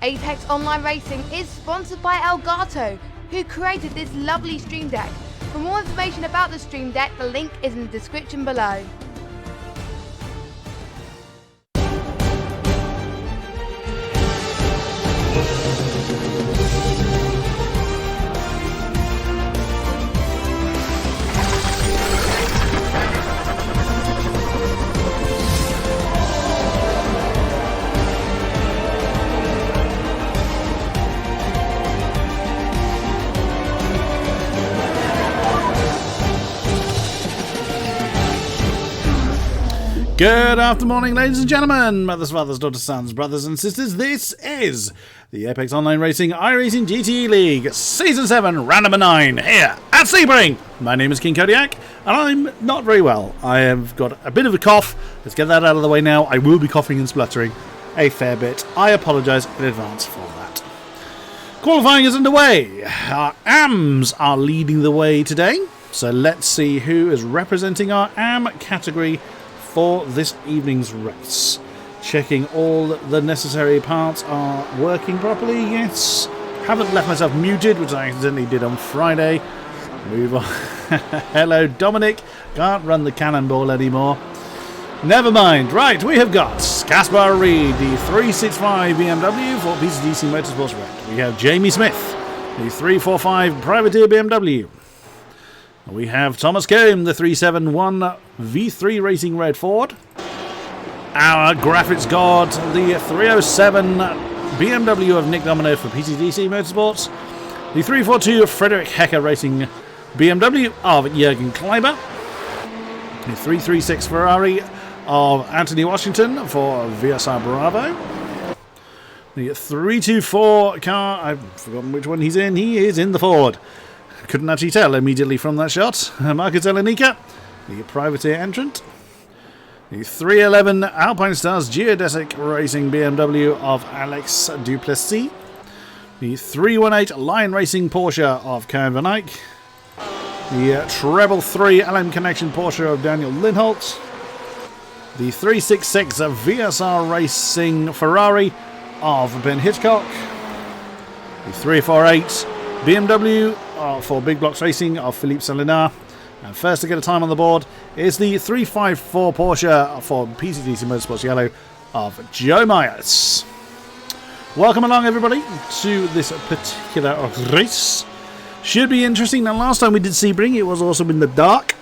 Apex Online Racing is sponsored by Elgato, who created this lovely Stream Deck. For more information about the Stream Deck, the link is in the description below. Good afternoon, ladies and gentlemen, mothers, fathers, daughters, sons, brothers and sisters. This is the Apex Online Racing iRacing GTE League Season 7, Round number 9, here at Sebring. My name is King-Kodiak, and I'm not very well. I have got a bit of a cough. Let's get that out of the way now. I will be coughing and spluttering a fair bit. I apologise in advance for that. Qualifying is underway. Our AMs are leading the way today, so let's see who is representing our AM category for this evening's race. Checking all the necessary parts are working properly. Yes, haven't left myself muted, which I accidentally did on Friday. Move on. Hello Dominic, can't run the cannonball anymore. Never mind. Right, we have got Caspar Reed, the 365 BMW for PCDC Motorsports Red. We have Jamie Smith, the 345 Privateer BMW. We have Thomas Combe, the 371 V3 Racing Red Ford. Our graphics god, the 307 BMW of Nick Domino for PCDC Motorsports. The 342 Frederick Hecker Racing BMW of Jürgen Kleiber. The 336 Ferrari of Anthony Washington for VSR Bravo. The 324 car, I've forgotten which one he's in. He is in the Ford. Couldn't actually tell immediately from that shot. Marco Zelenica, the privateer entrant. The 311 Alpine Stars Geodesic Racing BMW of Alex Duplessis. The 318 Lion Racing Porsche of Karen Van Eyck. The Treble 3 LM Connection Porsche of Daniel Lindholt. The 366 VSR Racing Ferrari of Ben Hitchcock. The 348 BMW for Big Blocks Racing of Philippe Salinar. And first to get a time on the board is the 354 Porsche for PCDC Motorsports Yellow of Joe Myers. Welcome along everybody to this particular race. Should be interesting. Now last time we did Sebring, it was also in the dark.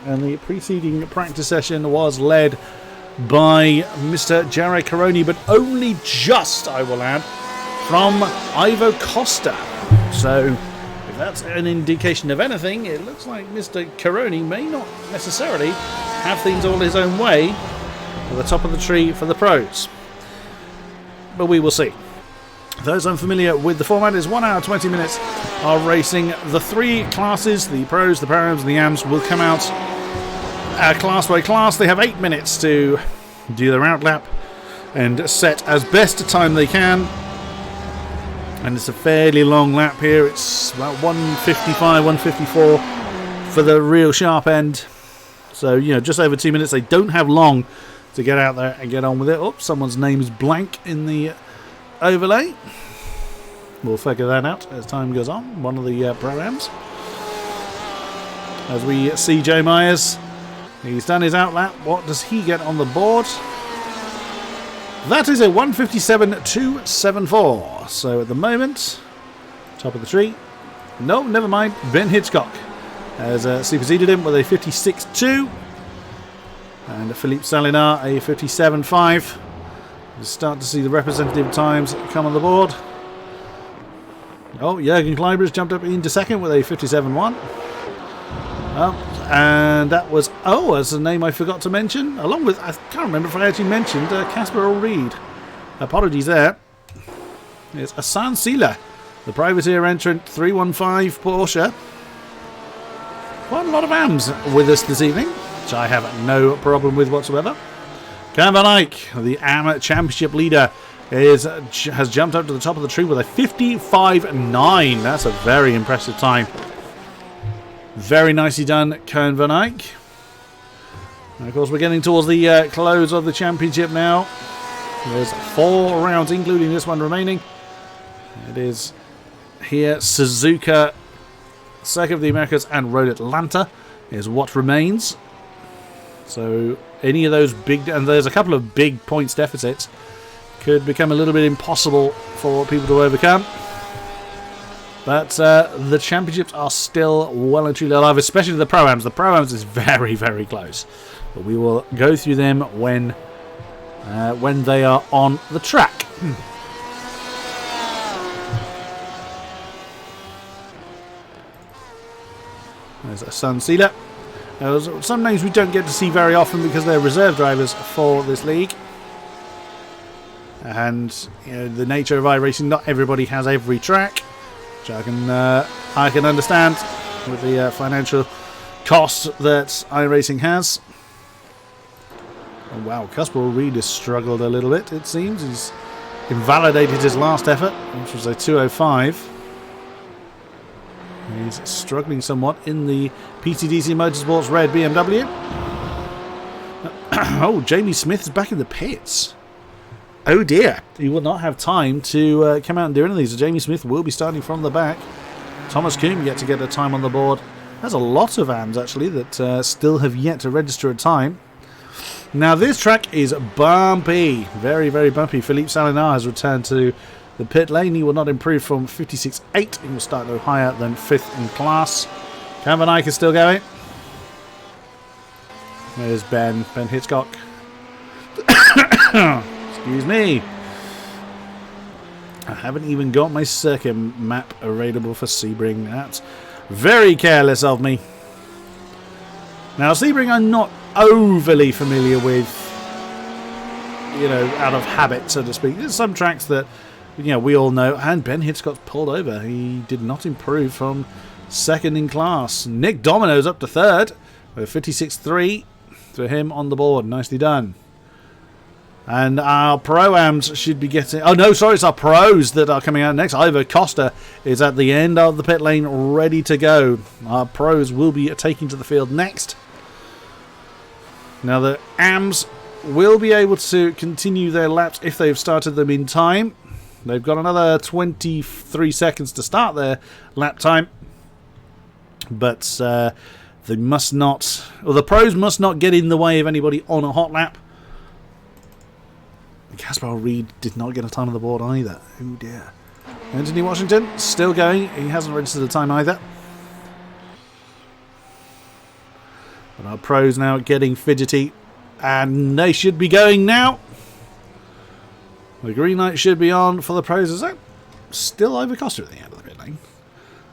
And the preceding practice session was led by Mr. Jared Caroni, but only just, I will add, from Ivo Costa. So, if that's an indication of anything, it looks like Mr. Caroni may not necessarily have things all his own way at the top of the tree for the pros. But we will see. Those unfamiliar with the format, is 1 hour 20 minutes of racing. The three classes, the pros, the params, and the AMs, will come out class by class. They have 8 minutes to do their outlap and set as best a time they can. And it's a fairly long lap here. It's about 155, 154 for the real sharp end. So, you know, just over 2 minutes. They don't have long to get out there and get on with it. Oops, someone's name is blank in the overlay. We'll figure that out as time goes on. One of the programs. As we see Joe Myers, he's done his outlap. What does he get on the board? That is a 157.274. So at the moment, top of the tree. No, never mind. Ben Hitchcock has superseded him with a 56.2. And Philippe Salinar a 57.5. You start to see the representative times come on the board. Oh, Jürgen Kleiber has jumped up into second with a 57.1. And that was, that's a name I forgot to mention. Along with, I can't remember if I actually mentioned Caspar Reed. Apologies there. It's Asan Sila, the privateer entrant 315 Porsche. Quite a lot of AMs with us this evening, which I have no problem with whatsoever. Karen Van Eyck, the AM Championship leader, has jumped up to the top of the tree with a 55.9. That's a very impressive time. Very nicely done, Karen Van Eyck. And of course, we're getting towards the close of the championship now. There's 4 rounds, including this one remaining. It is here Suzuka, Circuit of the Americas, and Road Atlanta is what remains. So any of those big, and there's a couple of big points deficits, could become a little bit impossible for people to overcome. But the championships are still well and truly alive, especially the Pro-Ams. The Pro-Ams is very, very close. But we will go through them when they are on the track. There's a Sun Sealer. Some names we don't get to see very often because they're reserve drivers for this league. And the nature of iRacing, not everybody has every track, which I can understand with the financial cost that iRacing has. Oh, wow, Casper really struggled a little bit, it seems. He's invalidated his last effort, which was a 2:05. He's struggling somewhat in the PTDC Motorsports red BMW. Oh, Jamie Smith is back in the pits. Oh dear, he will not have time to come out and do any of these. So Jamie Smith will be starting from the back. Thomas Coombe yet to get a time on the board. There's a lot of AMs actually that still have yet to register a time. Now this track is bumpy, very, very bumpy. Philippe Salinar has returned to the pit lane. He will not improve from 56.8. He will start no higher than 5th in class. Cam Van Eyck is still going. There's Ben Hitchcock. Excuse me. I haven't even got my circuit map available for Sebring. That's very careless of me. Now Sebring I'm not overly familiar with, out of habit, so to speak. There's some tracks that we all know, and Ben Hitchcock's pulled over. He did not improve from 2nd in class. Nick Domino's up to 3rd with 56.3 for him on the board. Nicely done. And our Pro-Ams should be getting... Oh, no, sorry, it's our Pros that are coming out next. Ivor Costa is at the end of the pit lane, ready to go. Our Pros will be taking to the field next. Now, the AMs will be able to continue their laps if they've started them in time. They've got another 23 seconds to start their lap time. But they must not... Well, the Pros must not get in the way of anybody on a hot lap. Caspar Reed did not get a time on the board either. Oh dear. Anthony Washington still going. He hasn't registered a time either. But our Pros now getting fidgety. And they should be going now. The green light should be on for the Pros. Is that still Ivor Costa at the end of the pit lane?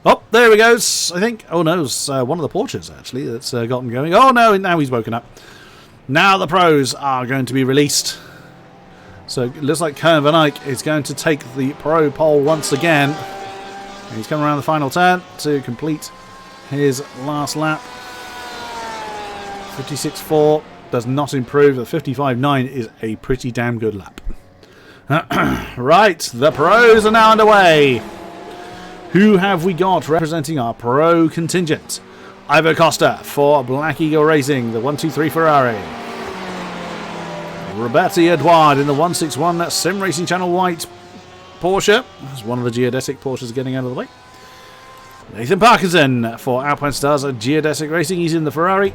Oh, there he goes, I think. Oh no, it's one of the Porsches actually that's got him going. Oh no, now he's woken up. Now the Pros are going to be released. So it looks like Kern Van Eyck is going to take the Pro pole once again. He's coming around the final turn to complete his last lap. 56.4 does not improve. The 55.9 is a pretty damn good lap. Right, the Pros are now underway. Who have we got representing our Pro contingent? Ivor Costa for Black Eagle Racing, the 123 Ferrari. Roberti Edouard in the 161 Sim Racing Channel White Porsche. That's one of the geodesic Porsches getting out of the way. Nathan Parkinson for Alpine Stars at Geodesic Racing. He's in the Ferrari.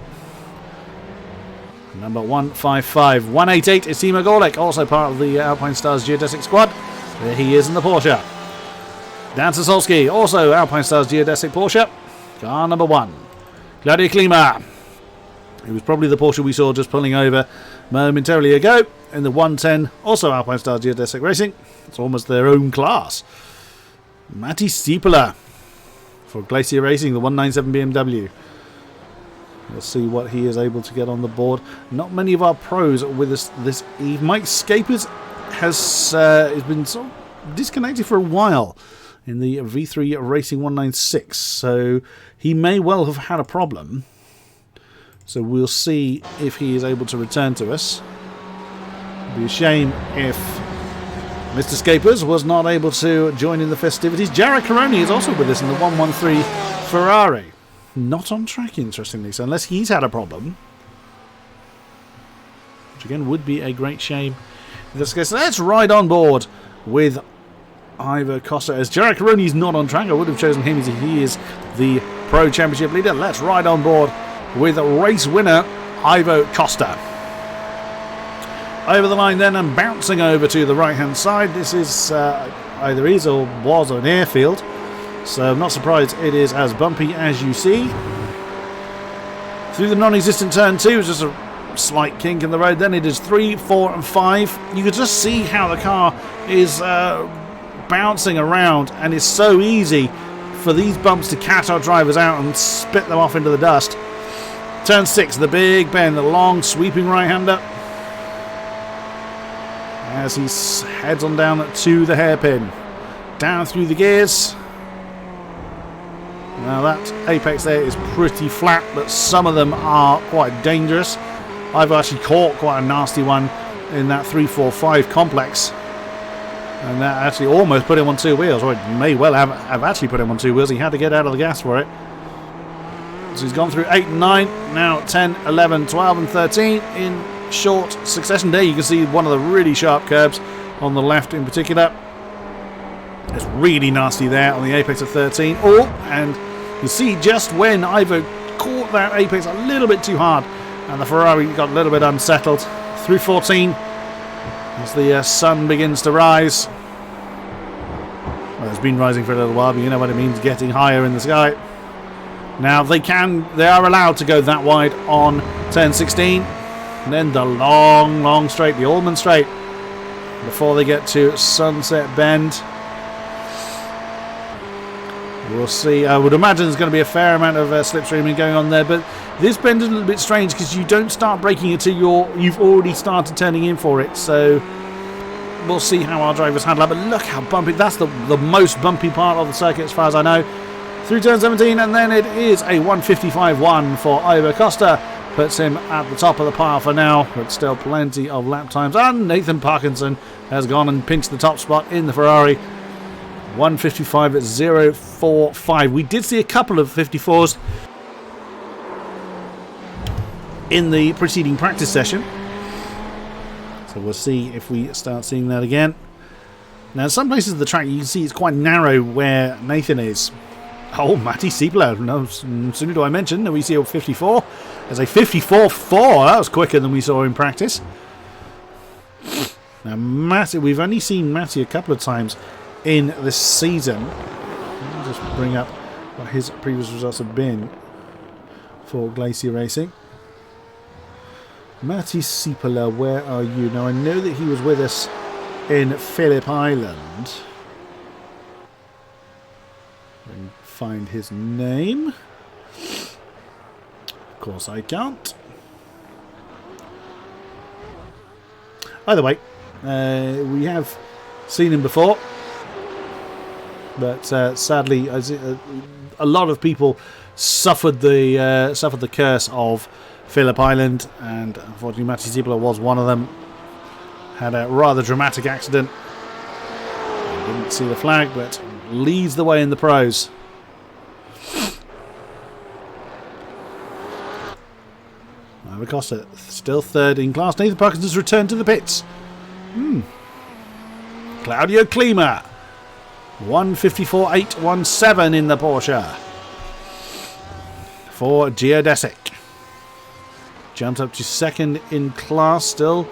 Number 155. 188 is Timo Gorlick, also part of the Alpine Stars Geodesic squad. There he is in the Porsche. Dan Sasolski, also Alpine Stars Geodesic Porsche. Car number 1. Claudio Klima. It was probably the Porsche we saw just pulling over momentarily ago in the 110, also Alpine Stars Geodesic Racing. It's almost their own class. Matti Stiepeler for Glacier Racing, the 197 BMW. We'll see what he is able to get on the board. Not many of our Pros with us this eve. Mike Scapers has been sort of disconnected for a while in the V3 Racing 196, so he may well have had a problem. So we'll see if he is able to return to us. It'd be a shame if Mr. Scapers was not able to join in the festivities. Jared Caroni is also with us in the 113 Ferrari. Not on track, interestingly, so unless he's had a problem, which again would be a great shame In this case, let's ride on board with Ivo Costa. As Jared Caroni's not on track, I would have chosen him as he is the Pro Championship leader. Let's ride on board with race winner Ivo Costa. Over the line then and bouncing over to the right hand side. This is either is or was an airfield, so I'm not surprised it is as bumpy as you see. Through the non-existent turn 2 is just a slight kink in the road. Then it is 3, 4 and 5. You can just see how the car is bouncing around, and it's so easy for these bumps to catch our drivers out and spit them off into the dust. Turn 6, the big bend, the long sweeping right-hander as he heads on down to the hairpin. Down through the gears. Now that apex there is pretty flat, but some of them are quite dangerous. I've actually caught quite a nasty one in that 3-4-5 complex, and that actually almost put him on 2 wheels, or it may well have actually put him on 2 wheels. He had to get out of the gas for it. So he's gone through 8 and 9, now 10, 11, 12 and 13 in short succession. There you can see one of the really sharp curbs on the left in particular. It's really nasty there on the apex of 13. Oh, and you see just when Ivo caught that apex a little bit too hard, and the Ferrari got a little bit unsettled. Through 14 as the sun begins to rise. Well, it's been rising for a little while, but you know what it means, getting higher in the sky. Now they are allowed to go that wide on turn 16. And then the long straight, the Allman straight, before they get to Sunset Bend. We'll see. I would imagine there's going to be a fair amount of slipstreaming going on there, but this bend is a little bit strange because you don't start braking until you've already started turning in for it. So we'll see how our drivers handle it. But look how bumpy. That's the most bumpy part of the circuit as far as I know. Through turn 17, and then it is a 1:55.1 for Ivo Costa. Puts him at the top of the pile for now, but still plenty of lap times. And Nathan Parkinson has gone and pinched the top spot in the Ferrari. 1:55 at 0:45. We did see a couple of 54s in the preceding practice session, so we'll see if we start seeing that again. Now, in some places of the track, you can see it's quite narrow where Nathan is. Oh, Matty Siepler. No sooner do I mention that we see a 54. There's a 54.4. That was quicker than we saw in practice. Now, Matty, we've only seen Matty a couple of times in this season. Let me just bring up what his previous results have been for Glacier Racing. Matty Siepler, where are you? Now, I know that he was with us in Phillip Island. Find his name. Of course I can't. Either way, we have seen him before, but sadly, a lot of people suffered the curse of Phillip Island, and unfortunately, Matty Siepler was one of them. Had a rather dramatic accident. Didn't see the flag, but leads the way in the pros. Ivo Costa still third in class. Nathan Parkinson's returned to the pits. Claudio Klima, 1:54.817 in the Porsche for Geodesic. Jumped up to second in class. Still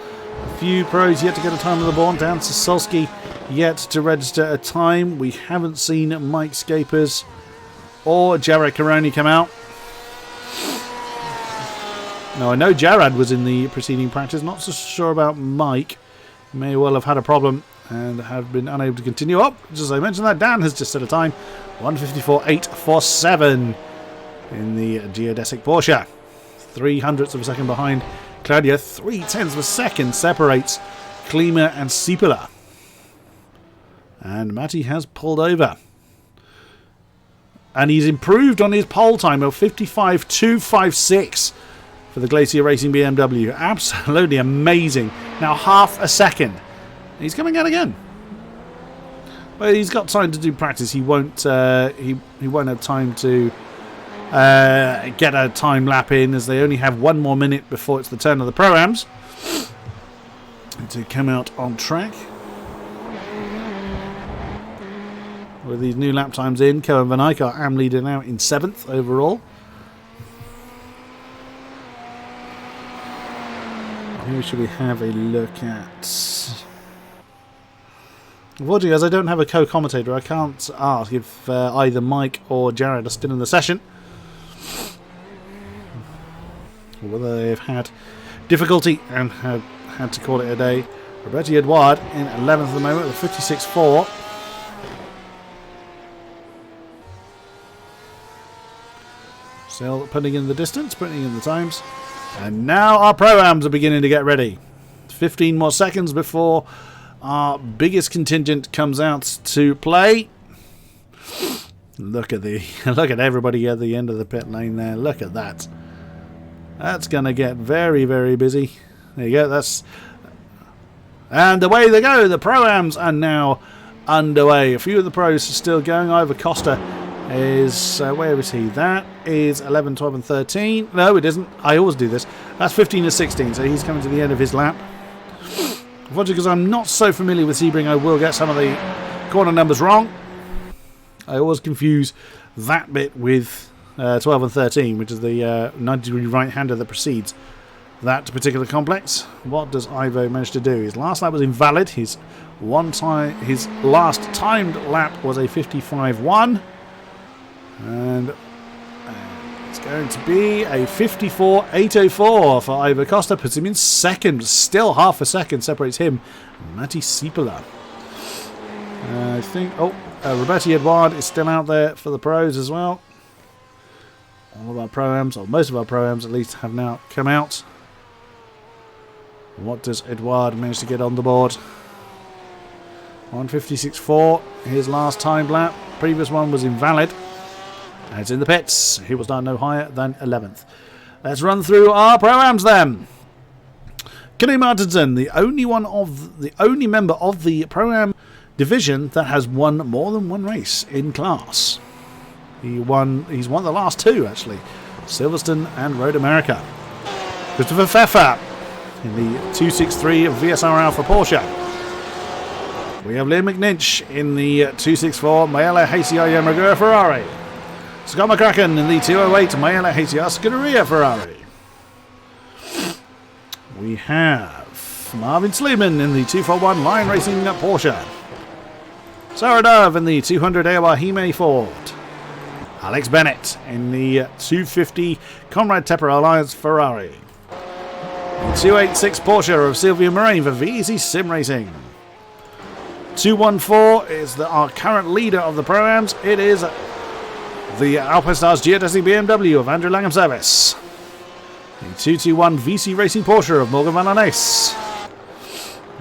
a few pros yet to get a time on the board. Dan Sosolski yet to register a time. We haven't seen Mike Scapers or Jared Caroni come out. Now, I know Jared was in the preceding practice. Not so sure about Mike. May well have had a problem and have been unable to continue. Oh, just as I mentioned that, Dan has just set a time. 1:54.847 in the Geodesic Porsche. 0.03 of a second behind Claudia. 0.3 of a second separates Klima and Siepler. And Matty has pulled over. And he's improved on his pole time of 55.256 for the Glacier Racing BMW. Absolutely amazing. Now half a second. He's coming out again. But he's got time to do practice. He won't he won't have time to get a time lap in, as they only have one more minute before it's the turn of the Pro-Ams. to come out on track. With these new lap times in, Cohen Van Eyck, our AM leader, now in 7th overall. Who should we have a look at? Unfortunately, as I don't have a co-commentator, I can't ask if either Mike or Jared are still in the session. Or whether they've had difficulty and have had to call it a day. Roberto Edouard in 11th at the moment with 56.4. Still putting in the distance, putting in the times. And now our Pro-Ams are beginning to get ready. 15 more seconds before our biggest contingent comes out to play. Look at everybody at the end of the pit lane there. Look at that. That's going to get very, very busy. There you go. And away they go. The Pro-Ams are now underway. A few of the pros are still going. Ivor Costa is, where is he? That is 11, 12 and 13. No, it isn't. I always do this. That's 15 and 16, so he's coming to the end of his lap. Unfortunately, because I'm not so familiar with Sebring, I will get some of the corner numbers wrong. I always confuse that bit with 12 and 13, which is the 90-degree right-hander that precedes that particular complex. What does Ivo manage to do? His last lap was invalid. His last timed lap was a 55.1. And it's going to be a 54.804 for Ivor Costa. Puts him in second. Still half a second separates him and Matti Siepeler. I think... Roberto Edouard is still out there for the pros as well. All of our Pro-Ams, or most of our Pro-Ams at least, have now come out. What does Edouard manage to get on the board? 156.4, his last timed lap. Previous one was invalid. And it's in the pits. He was done no higher than 11th. Let's run through our Pro-Ams then. Kenny Martinson, the only member of the Pro-Am division that has won more than one race in class. He's won the last two, actually. Silverstone and Road America. Christopher Pfeffer in the 263 VSR Alpha Porsche. We have Liam McNinch in the 264 Mayella HCR Yamaha Ferrari. Scott McCracken in the 208 Mayella HCR Scuderia Ferrari. We have Marvin Sleeman in the 241 Online Racing Porsche. Sarah Dove in the 200 AOR Hime Ford. Alex Bennett in the 250 Conrad Tepper Alliance Ferrari. The 286 Porsche of Sylvia Moraine for VEC Sim Racing. 214 is our current leader of the Pro-Ams. It is the Alpinestars Geodesic BMW of Andrew Langham Service. The 221 VC Racing Porsche of Morgan Van Arnes.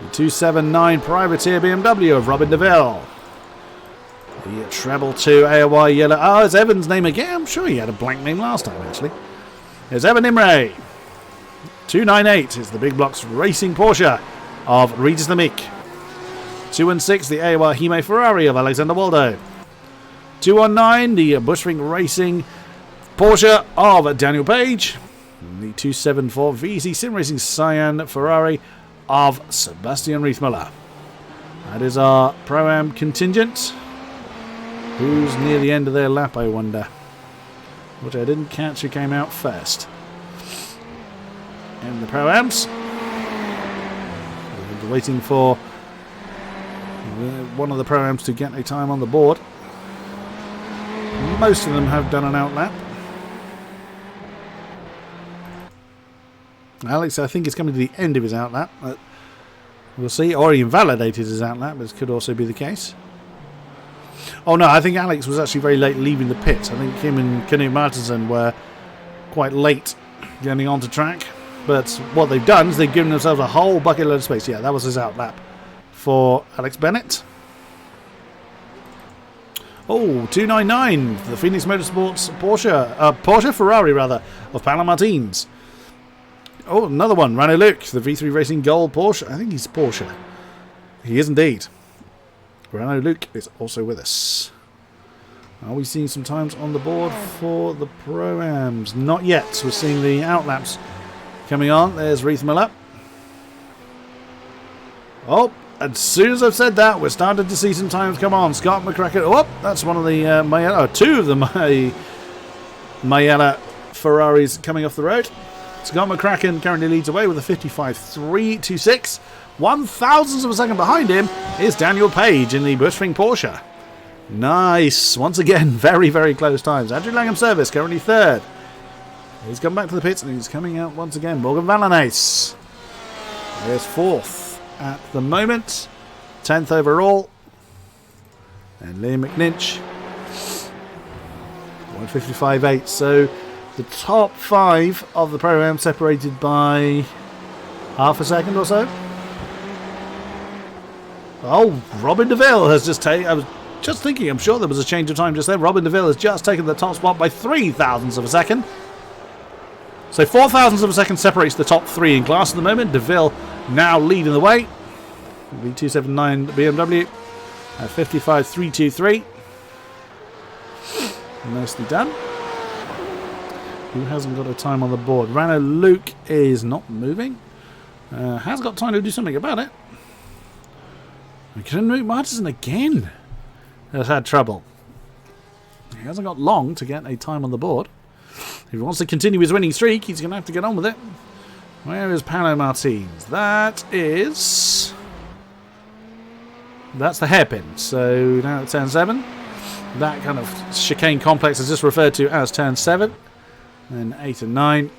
The 279 Privateer BMW of Robin DeVille. The treble 2 AOR Yellow. Oh, it's Evan's name again. I'm sure he had a blank name last time, actually. There's Evan Imre. 298 is the Big Blocks Racing Porsche of Regis Lamick. 216, the AOR Hime Ferrari of Alexander Waldo. 219, the Bushwing Racing Porsche of Daniel Page. And the 274 VEC Sim Racing Cyan Ferrari of Sebastian Riethmüller. That is our Pro-Am contingent. Who's near the end of their lap, I wonder? Which I didn't catch who came out first. And the Pro-Ams. Waiting for one of the Pro-Ams to get a time on the board. Most of them have done an outlap. Alex, I think, is coming to the end of his outlap. We'll see. Or he invalidated his outlap, which could also be the case. Oh no, I think Alex was actually very late leaving the pits. I think him and Kenny Martinson were quite late getting onto track. But what they've done is they've given themselves a whole bucket load of space. Yeah, that was his outlap for Alex Bennett. Oh, 299, the Phoenix Motorsports Porsche Ferrari rather, of Paolo Martins. Oh, another one, Rano Luke, the V3 Racing Gold Porsche. I think he's Porsche. He is indeed. Rano Luke is also with us. Are we seeing some times on the board for the Pro-Ams? Not yet. We're seeing the outlaps coming on. There's Riethmüller. Oh, as soon as I've said that, we're starting to see some times come on. Scott McCracken. Oh, that's one of the two of the Mayella Ferraris coming off the road. Scott McCracken currently leads away with a 55.326. 1/1000th of a second behind him is Daniel Page in the Bushwing Porsche. Nice. Once again, very, very close times. Andrew Langham Service currently third. He's come back to the pits and he's coming out once again. Morgan Valanace is fourth at the moment. 10th overall. And Liam McNinch 155.8. So the top 5 of the Pro-Am separated by half a second or so. Oh, Robin DeVille has just taken... I was just thinking, I'm sure there was a change of time just there. Robin DeVille has just taken the top spot by 3/1000ths of a second. So 4/1000ths of a second separates the top 3 in class at the moment. DeVille now leading the way. V279 BMW at 55.323. Nicely done. Who hasn't got a time on the board? Rano Luke is not moving. Has got time to do something about it. Luke Martinson again has had trouble. He hasn't got long to get a time on the board. If he wants to continue his winning streak, he's going to have to get on with it. Where is Paolo Martins? That's the hairpin. So now it's turn 7. That kind of chicane complex is just referred to as turn 7. Then 8 and 9.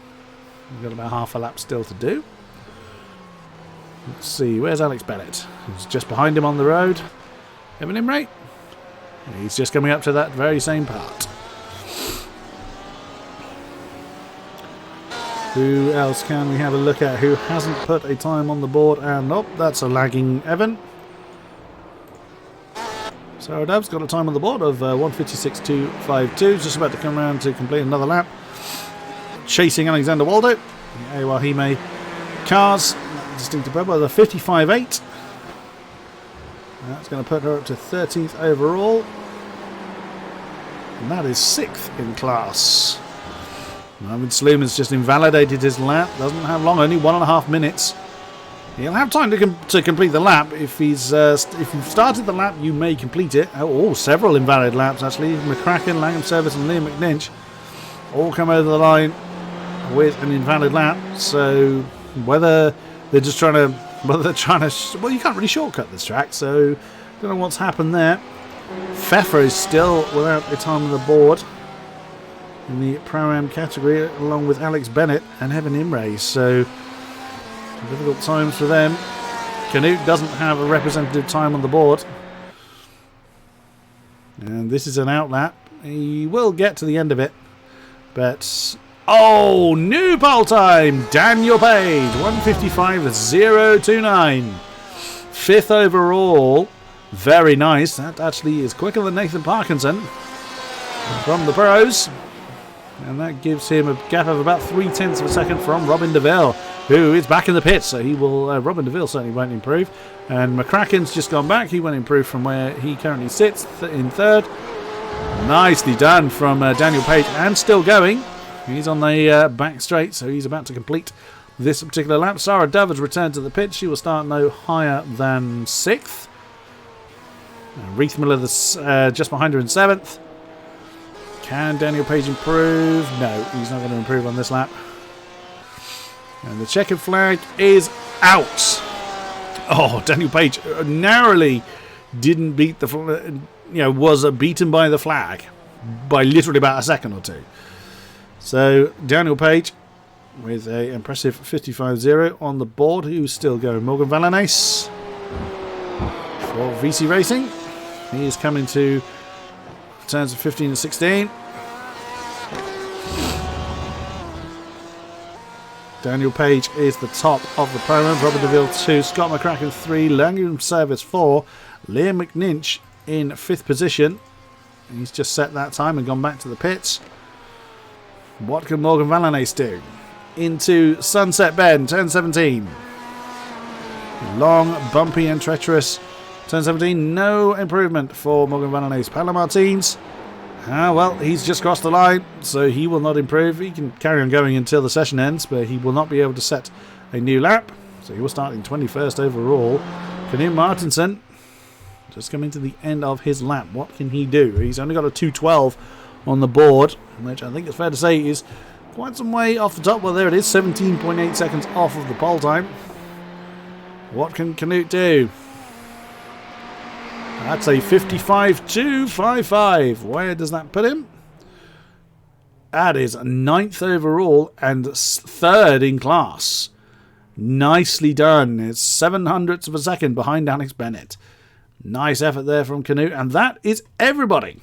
We've got about half a lap still to do. Let's see, where's Alex Bennett? He's just behind him on the road. Evan Imray? He's just coming up to that very same part. Who else can we have a look at who hasn't put a time on the board? And nope, that's a lagging Evan. Sarah Dove's got a time on the board of 1:56.252. Just about to come around to complete another lap. Chasing Alexander Waldo. The AOR Hime cars. Distinctive Pebble with a 55.8. That's going to put her up to 13th overall. And that is 6th in class. Mohamed Sluman's just invalidated his lap. Doesn't have long, only 1.5 minutes. He'll have time to complete the lap. If you've started the lap, you may complete it. Oh, several invalid laps actually. McCracken, Langham Service and Liam McNinch all come over the line with an invalid lap. So whether they're just trying to... well, you can't really shortcut this track, so don't know what's happened there. Pfeffer is still without a time on the board in the Pro-Am category, along with Alex Bennett and Evan Imray. So difficult times for them. Canute doesn't have a representative time on the board. And this is an outlap. He will get to the end of it, but... oh, new pole time! Daniel Page, 1:55.029. 5th overall. Very nice. That actually is quicker than Nathan Parkinson from the pros. And that gives him a gap of about 0.3 of a second from Robin DeVille, who is back in the pits. So he will... Robin DeVille certainly won't improve. And McCracken's just gone back. He won't improve from where he currently sits in 3rd. Nicely done from Daniel Page, and still going. He's on the back straight, so he's about to complete this particular lap. Sarah Dove has returned to the pit. She will start no higher than 6th. Reith Miller just behind her in 7th. Can Daniel Page improve? No, he's not going to improve on this lap. And the checkered flag is out. Oh, Daniel Page narrowly didn't beat the... was beaten by the flag by literally about a second or two. So, Daniel Page with an impressive 55.0 on the board. Who's still going? Morgan Valanace for VC Racing. He is coming to turns of 15 and 16. Daniel Page is the top of the program. Robert DeVille 2, Scott McCracken 3, Langham Service 4, Liam McNinch in 5th position. He's just set that time and gone back to the pits. What can Morgan Valanace do? Into Sunset Bend, turn 17. Long, bumpy and treacherous. Turn 17, no improvement for Morgan Valanace. Paolo Martins, well, he's just crossed the line, so he will not improve. He can carry on going until the session ends, but he will not be able to set a new lap. So he will start in 21st overall. Knut Martinsson just coming to the end of his lap. What can he do? He's only got a 2:12 on the board, which I think it's fair to say is quite some way off the top. Well, there it is, 17.8 seconds off of the pole time. What can Knut do? That's a 55.255. Where does that put him? That is 9th overall and 3rd in class. Nicely done. It's 700ths of a second behind Alex Bennett. Nice effort there from Knut, and that is everybody.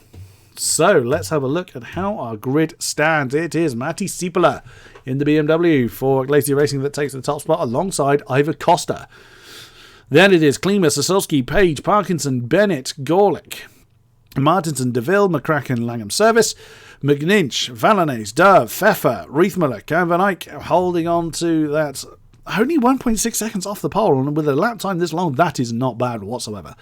So let's have a look at how our grid stands. It is Matti Sieppela in the BMW for Glacier Racing that takes the top spot alongside Ivor Costa. Then it is Klima, Sasolski, Page, Parkinson, Bennett, Gorlick, Martinson, DeVille, McCracken, Langham Service, McNinch, Valanes, Dove, Pfeffer, Riethmuller, Van Eyck holding on to that. Only 1.6 seconds off the pole, and with a lap time this long, that is not bad whatsoever.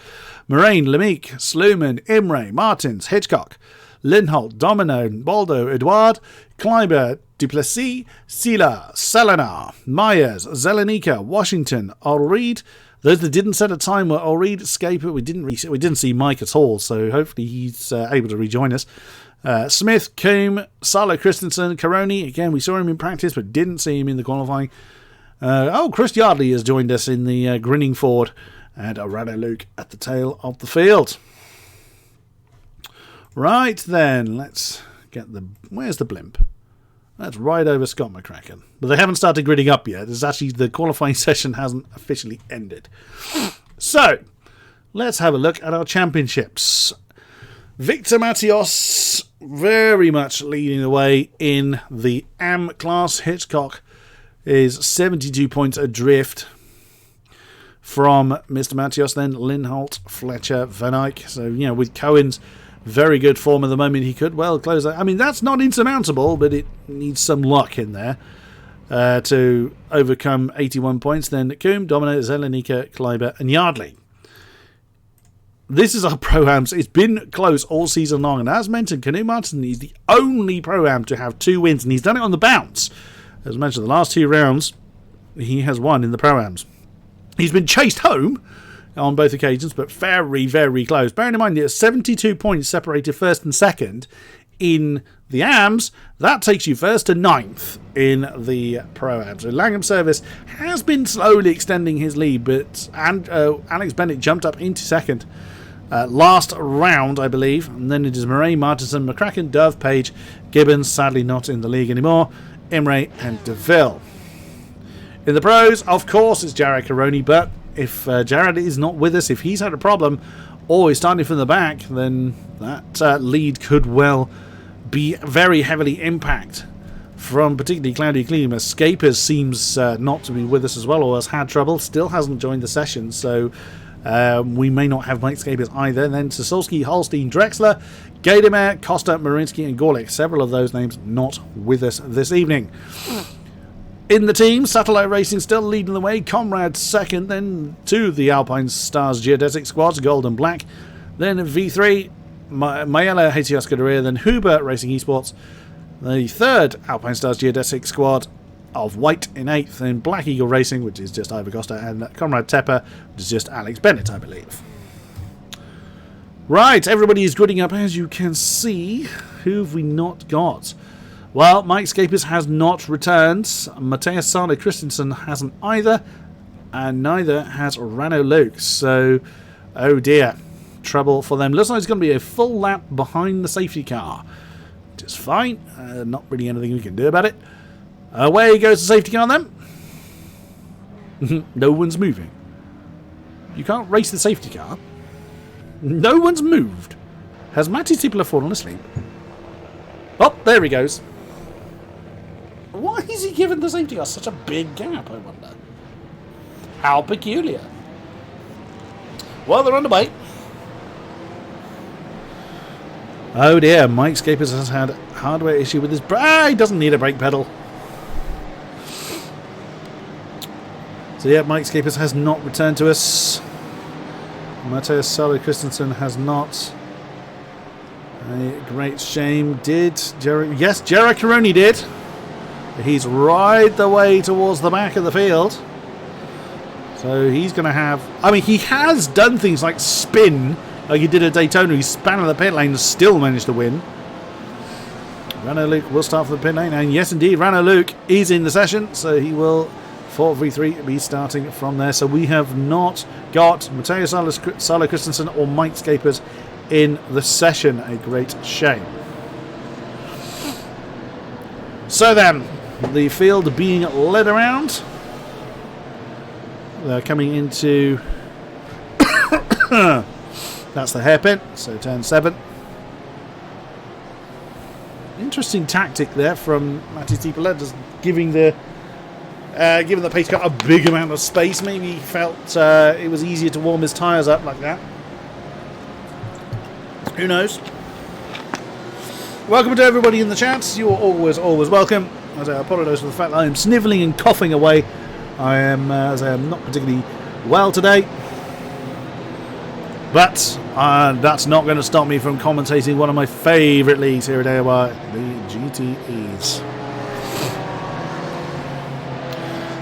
Moraine, Lemique, Sluman, Imre, Martins, Hitchcock, Lindholt, Domino, Baldo, Edouard, Kleiber, Duplessis, Sila, Selenar, Myers, Zelenika, Washington, Allreed. Those that didn't set a time were Allreed, Scaper. We didn't see Mike at all, so hopefully he's able to rejoin us. Smith, Coombe, Salo Christensen, Caroni. Again, we saw him in practice, but didn't see him in the qualifying. Chris Yardley has joined us in the grinning Ford, and Rado Luke at the tail of the field. Right then, let's get the... Where's the blimp? That's right over Scott McCracken. But they haven't started gridding up yet. It's actually, the qualifying session hasn't officially ended. So, let's have a look at our championships. Victor Matios very much leading the way in the AM class. Hitchcock is 72 points adrift from Mr. Matios, then Lindholt, Fletcher, Van Eyck. So, you know, with Cohen's very good form at the moment, he could well close that. I mean, that's not insurmountable, but it needs some luck in there to overcome 81 points. Then Coombe, Domino, Zelenika, Kleiber, and Yardley. This is our Pro-Ams. It's been close all season long, and as mentioned, Knut Martinsson is the only Pro-Am to have 2 wins, and he's done it on the bounce. As mentioned, the last 2 rounds, he has won in the Pro-Ams. He's been chased home on both occasions, but very, very close. Bearing in mind, there's 72 points separated first and second in the AMs. That takes you first to 9th in the Pro-Am. So Langham Service has been slowly extending his lead, but Alex Bennett jumped up into second last round, I believe. And then it is Murray, Martinson, McCracken, Dove, Page, Gibbons, sadly not in the league anymore, Imre and DeVille. In the pros, of course, it's Jared Caroni, but if Jared is not with us, if he's had a problem or is starting from the back, then that lead could well be very heavily impacted from particularly Claudio Klima. Scapers seems not to be with us as well, or has had trouble, still hasn't joined the session, so we may not have Mike Scapers either. And then Sasolski, Holstein, Drexler, Gaidemeyer, Costa, Marinsky and Gorlick. Several of those names not with us this evening. In the team, Satellite Racing still leading the way. Comrade second, then 2 of the Alpine Stars Geodesic squads, Gold and Black. Then V3, Mayella, HTS Scuderia, then Huber Racing Esports. The 3rd Alpine Stars Geodesic squad of White in 8th, then Black Eagle Racing, which is just Ivor Costa, and Comrade Tepper, which is just Alex Bennett, I believe. Right, everybody is gridding up, as you can see. Who have we not got? Well, Mike Scapers has not returned. Matthias Salo Christensen hasn't either. And neither has Rano Luke. So, oh dear. Trouble for them. Looks like it's going to be a full lap behind the safety car. Which is fine. Not really anything we can do about it. Away goes the safety car then. No one's moving. You can't race the safety car. No one's moved. Has Matti Sieppela fallen asleep? Oh, there he goes. Why is he giving the safety car such a big gap, I wonder? How peculiar. Well, they're underway. Oh dear, Mike Scapers has had hardware issue with his brake. He doesn't need a brake pedal. So yeah, Mike Scapers has not returned to us. Matthias Salo Christensen has not. A great shame. Did Jerry? Yes, Jared Caroni did. He's right the way towards the back of the field. So he's going to have... I mean, he has done things like spin, like he did at Daytona. He span out the pit lane and still managed to win. Rano Luke will start for the pit lane. And yes, indeed, Rano Luke is in the session. So he will, 4v3, be starting from there. So we have not got Matteo Salo Christensen or Mike Scapers in the session. A great shame. So then, the field being led around. They're coming into... That's the hairpin, so turn 7. Interesting tactic there from Matis Tipolet, just giving the pace car a big amount of space. Maybe he felt it was easier to warm his tyres up like that. Who knows? Welcome to everybody in the chat. You are always welcome. As I apologise for the fact that I am snivelling and coughing away. As I am not particularly well today. But that's not going to stop me from commentating one of my favourite leagues here at AOR, the GTEs.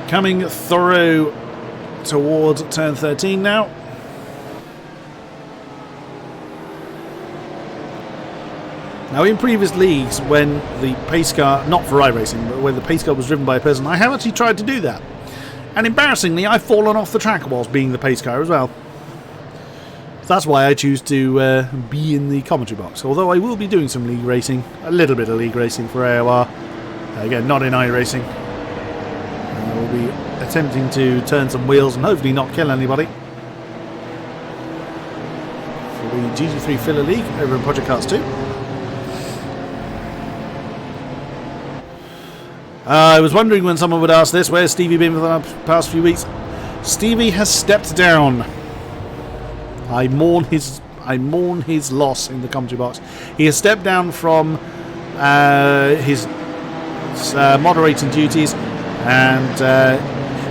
Coming through towards turn 13 now. Now, in previous leagues, when the pace car, not for iRacing, but when the pace car was driven by a person, I have actually tried to do that. And embarrassingly, I've fallen off the track whilst being the pace car as well. That's why I choose to be in the commentary box. Although I will be doing some league racing, a little bit of league racing for AOR. Again, not in iRacing. I will be attempting to turn some wheels and hopefully not kill anybody. For the GT3 Filler League over in Project Cars 2. I was wondering when someone would ask this, where's Stevie been for the past few weeks? Stevie has stepped down. I mourn his loss in the commentary box. He has stepped down from his moderating duties, and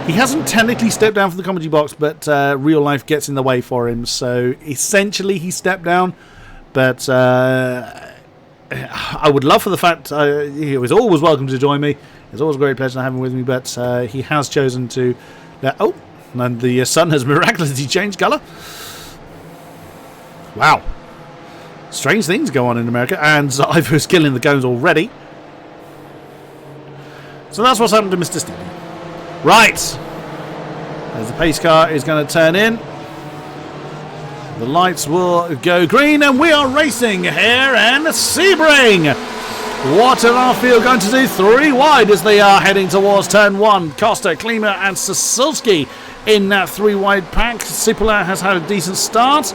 he hasn't technically stepped down from the commentary box, but real life gets in the way for him. So essentially, he stepped down, but I would love for the fact he was always welcome to join me. It's always a great pleasure to have him with me, but he has chosen to... oh, and the sun has miraculously changed colour. Wow. Strange things go on in America, and Ivo's killing the cones already. So that's what's happened to Mr. Stevie. Right. As the pace car is going to turn in. The lights will go green, and we are racing here in Sebring. What are our field going to do? 3 wide as they are heading towards turn 1. Costa, Klima and Sasulski in that 3 wide pack. Sipula has had a decent start.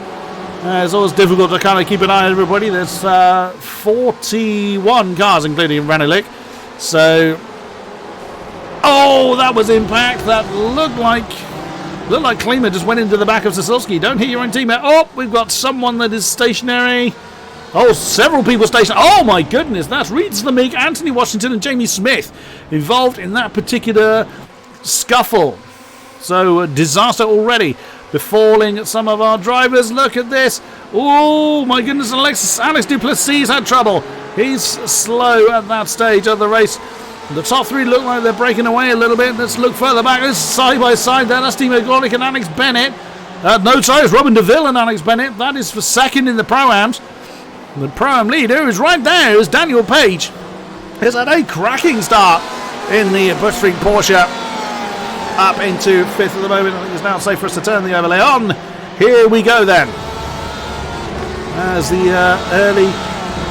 It's always difficult to kind of keep an eye on everybody. There's 41 cars, including Ranolik. So, oh, that was impact. That looked like Klima just went into the back of Sasulski. Don't hit your own teammate. Oh, we've got someone that is stationary. Oh, several people stationed. Oh my goodness, that's Reed Slamig, Anthony Washington and Jamie Smith involved in that particular scuffle. So, disaster already befalling some of our drivers. Look at this. Oh my goodness, Alex Duplessis had trouble. He's slow at that stage of the race. The top 3 look like they're breaking away a little bit. Let's look further back. This is side by side there. That's Steve McGonick and Alex Bennett. No, sorry, it's Robin DeVille and Alex Bennett. That is for second in the Pro-Ams. The Pro-Am leader is right there. Is Daniel Page. Has had a cracking start in the Bush Street Porsche. Up into 5th at the moment. I think it's now safe for us to turn the overlay on. Here we go then. As the early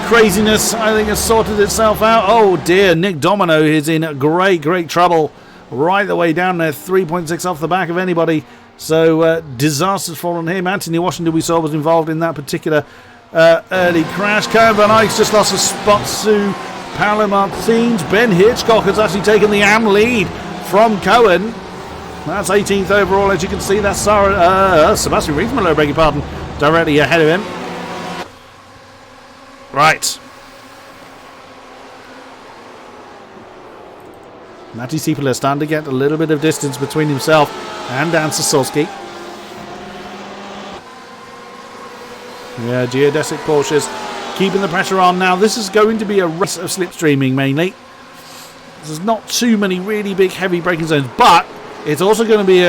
craziness, I think, has sorted itself out. Oh dear, Nick Domino is in great trouble. Right the way down there. 3.6 off the back of anybody. So disaster's fallen him. Anthony Washington, we saw, was involved in that particular early crash. Karen Van Eyck's just lost a spot to Paolo Martins. Ben Hitchcock has actually taken the AM lead from Cohen. That's 18th overall, as you can see. That's Sebastian Riesmuller, beg your pardon, directly ahead of him. Right. Matty Siepel is starting to get a little bit of distance between himself and Dan Sasulski. Yeah, geodesic Porsches keeping the pressure on now. This is going to be a race of slipstreaming mainly. There's not too many really big heavy braking zones, but It's also going to be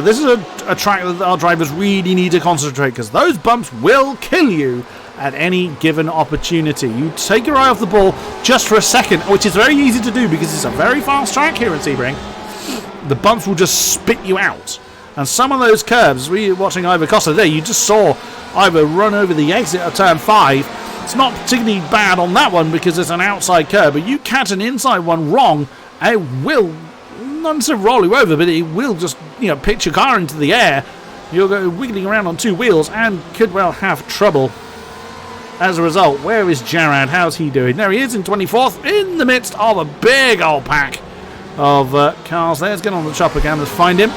this is a track that our drivers really need to concentrate, because those bumps will kill you at any given opportunity. You take your eye off the ball just for a second, which is very easy to do because it's a very fast track here in Sebring. The bumps will just spit you out. And some of those curbs, we were watching Ivor Costa there, you just saw Ivor run over the exit of turn 5. It's not particularly bad on that one because it's an outside curb, but you catch an inside one wrong, it will not necessarily roll you over, but it will just, pitch your car into the air. You'll go wiggling around on 2 wheels and could well have trouble as a result. Where is Jarrad? How's he doing? There he is in 24th, in the midst of a big old pack of cars there. Let's get on the chopper cam, let's find him.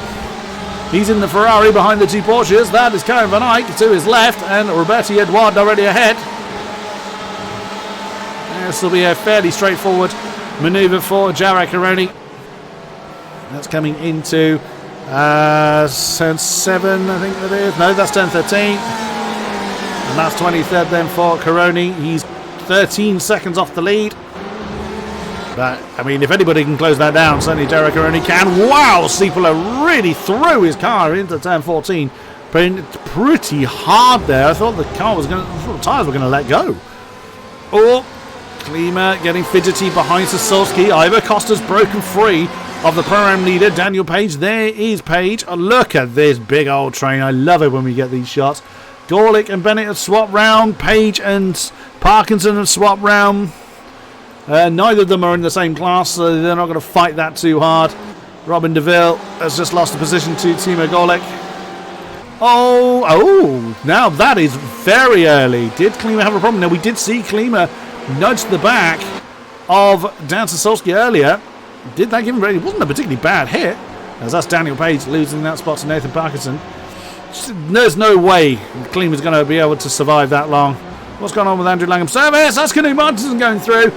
He's in the Ferrari behind the 2 Porsches. That is Karen Van Eyck to his left, and Roberti Edouard already ahead. This will be a fairly straightforward manoeuvre for Jarrad Karoni. That's coming into turn 7, I think that is. No, that's turn 13. And that's 23rd then for Karoni. He's 13 seconds off the lead. But, I mean, if anybody can close that down, certainly Jarrad Karoni can. Wow, Siepler really threw his car into turn 14. Pretty hard there. I thought the tyres were going to let go. Oh, Klima getting fidgety behind Sosowski. Ivor Costa's broken free of the Pro-Am leader, Daniel Page. There is Page. Oh, look at this big old train. I love it when we get these shots. Gorlick and Bennett have swapped round. Page and Parkinson have swapped round. Neither of them are in the same class, so they're not going to fight that too hard. Robin DeVille has just lost the position to Timo Gorlick. Oh, now that is very early. Did Klima have a problem? Now, we did see Klima nudge the back of Dan Sosowski earlier. Did that give him? It wasn't a particularly bad hit, as that's Daniel Page losing that spot to Nathan Parkinson. There's no way Klima's going to be able to survive that long. What's going on with Andrew Langham's service? That's Knut Martinsen going through.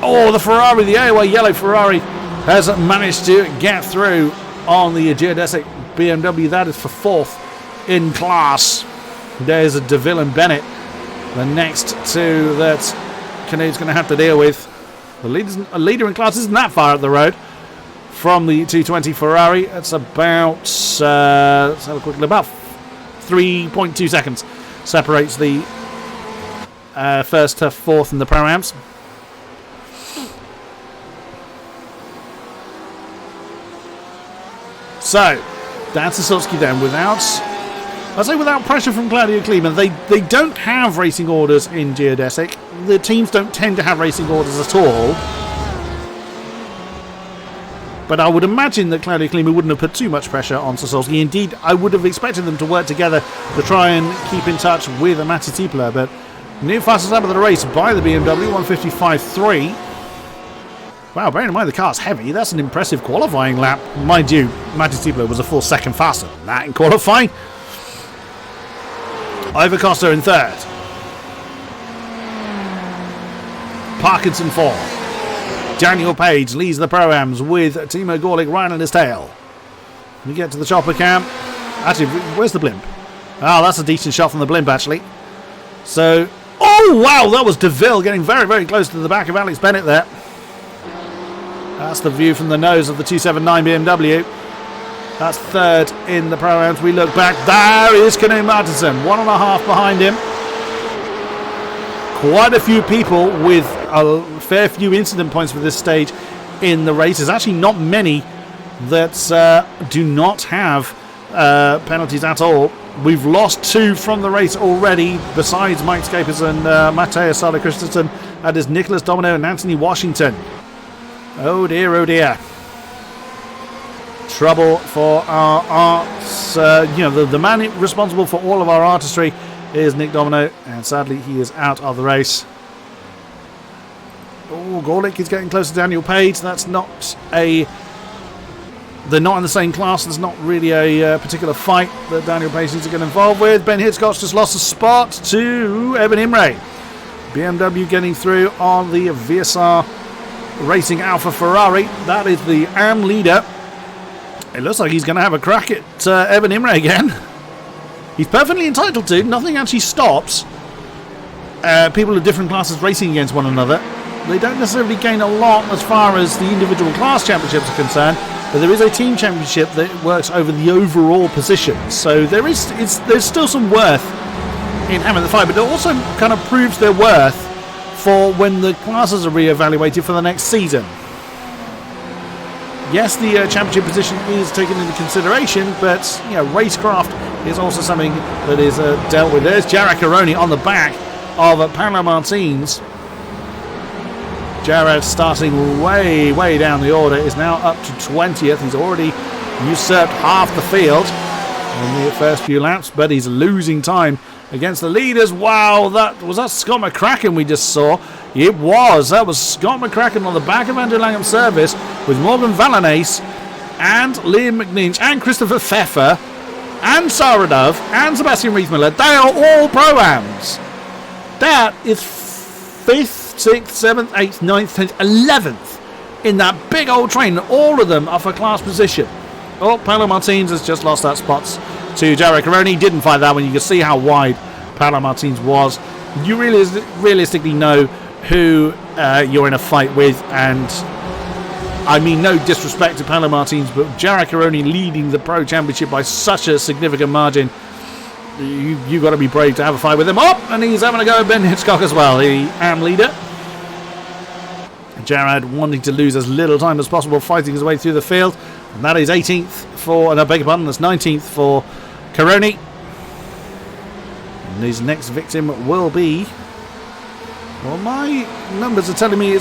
Oh, the Ferrari, the AOR yellow Ferrari, has managed to get through on the geodesic BMW. That is for 4th in class. There's a DeVille and Bennett. The next 2 that Knut's going to have to deal with. The leader in class isn't that far up the road from the 220 Ferrari. It's about, let's have a quick look, about 3.2 seconds separates the 1st to 4th in the Pro-Ams. So, Dan Sosowski then, without pressure from Claudio Klima. They don't have racing orders in geodesic. The teams don't tend to have racing orders at all. But I would imagine that Claudio Klima wouldn't have put too much pressure on Sosowski. Indeed, I would have expected them to work together to try and keep in touch with Matti Tiepler. But new fastest lap of the race by the BMW, 155.3. Wow, bearing in mind the car's heavy, that's an impressive qualifying lap. Mind you, Matti Tiepler was a full second faster than that in qualifying. Ivor Costa in 3rd. Parkinson 4th. Daniel Page leads the Pro-Ams with Timo Gorlick right on his tail. We get to the chopper cam. Actually, where's the blimp? Oh, that's a decent shot from the blimp, actually. So, oh, wow, that was DeVille getting very, very close to the back of Alex Bennett there. That's the view from the nose of the 279 BMW. That's 3rd in the Pro-Ams. We look back. There is Knut Martinsen, 1.5 behind him. Quite a few people with a fair few incident points for this stage in the race. There's actually not many that do not have penalties at all. We've lost 2 from the race already, besides Mike Scapers and Matthias Sala Christensen. That is Nicholas Domino and Anthony Washington. Oh dear, oh dear. Trouble for our arts. The man responsible for all of our artistry is Nick Domino, and sadly he is out of the race. Oh, Gorlick is getting close to Daniel Page. That's not a... They're not in the same class. There's not really a particular fight that Daniel Page needs to get involved with. Ben Hitchcock's just lost a spot to Evan Imre. BMW getting through on the VSR Racing Alpha Ferrari. That is the AM leader. It looks like he's going to have a crack at Evan Imre again. He's perfectly entitled to. Nothing actually stops people of different classes racing against one another. They don't necessarily gain a lot as far as the individual class championships are concerned. but there is a team championship that works over the overall positions. So there's still some worth in having the fight, but it also kind of proves their worth for when the classes are re-evaluated for the next season. Yes, the championship position is taken into consideration, but racecraft is also something that is dealt with. There's Jared Caroni on the back of Paolo Martins. Jared, starting way down the order, is now up to 20th. He's already usurped half the field in the first few laps, but he's losing time against the leaders. Wow, was that Scott McCracken we just saw? It was. That was Scott McCracken on the back of Andrew Langham's service with Morgan Valanace and Liam McNinch and Christopher Pfeffer and Sarah Dove and Sebastian Reithmiller. They are all Pro-Ams. That is 5th, 6th, 7th, 8th, 9th, 10th, 11th in that big old train. All of them are for class position. Oh, Paolo Martins has just lost that spot to Jared Caroni. Didn't fight that one. You can see how wide Paolo Martins was. You realistically know who you're in a fight with, and I mean no disrespect to Paolo Martins, but Jared Caroni leading the Pro Championship by such a significant margin, you got to be brave to have a fight with him. Oh, and he's having a go at Ben Hitchcock as well, the AM leader. Jared wanting to lose as little time as possible, fighting his way through the field, and that is 18th for, I beg your pardon, that's 19th for Caroni. And his next victim will be, well, my numbers are telling me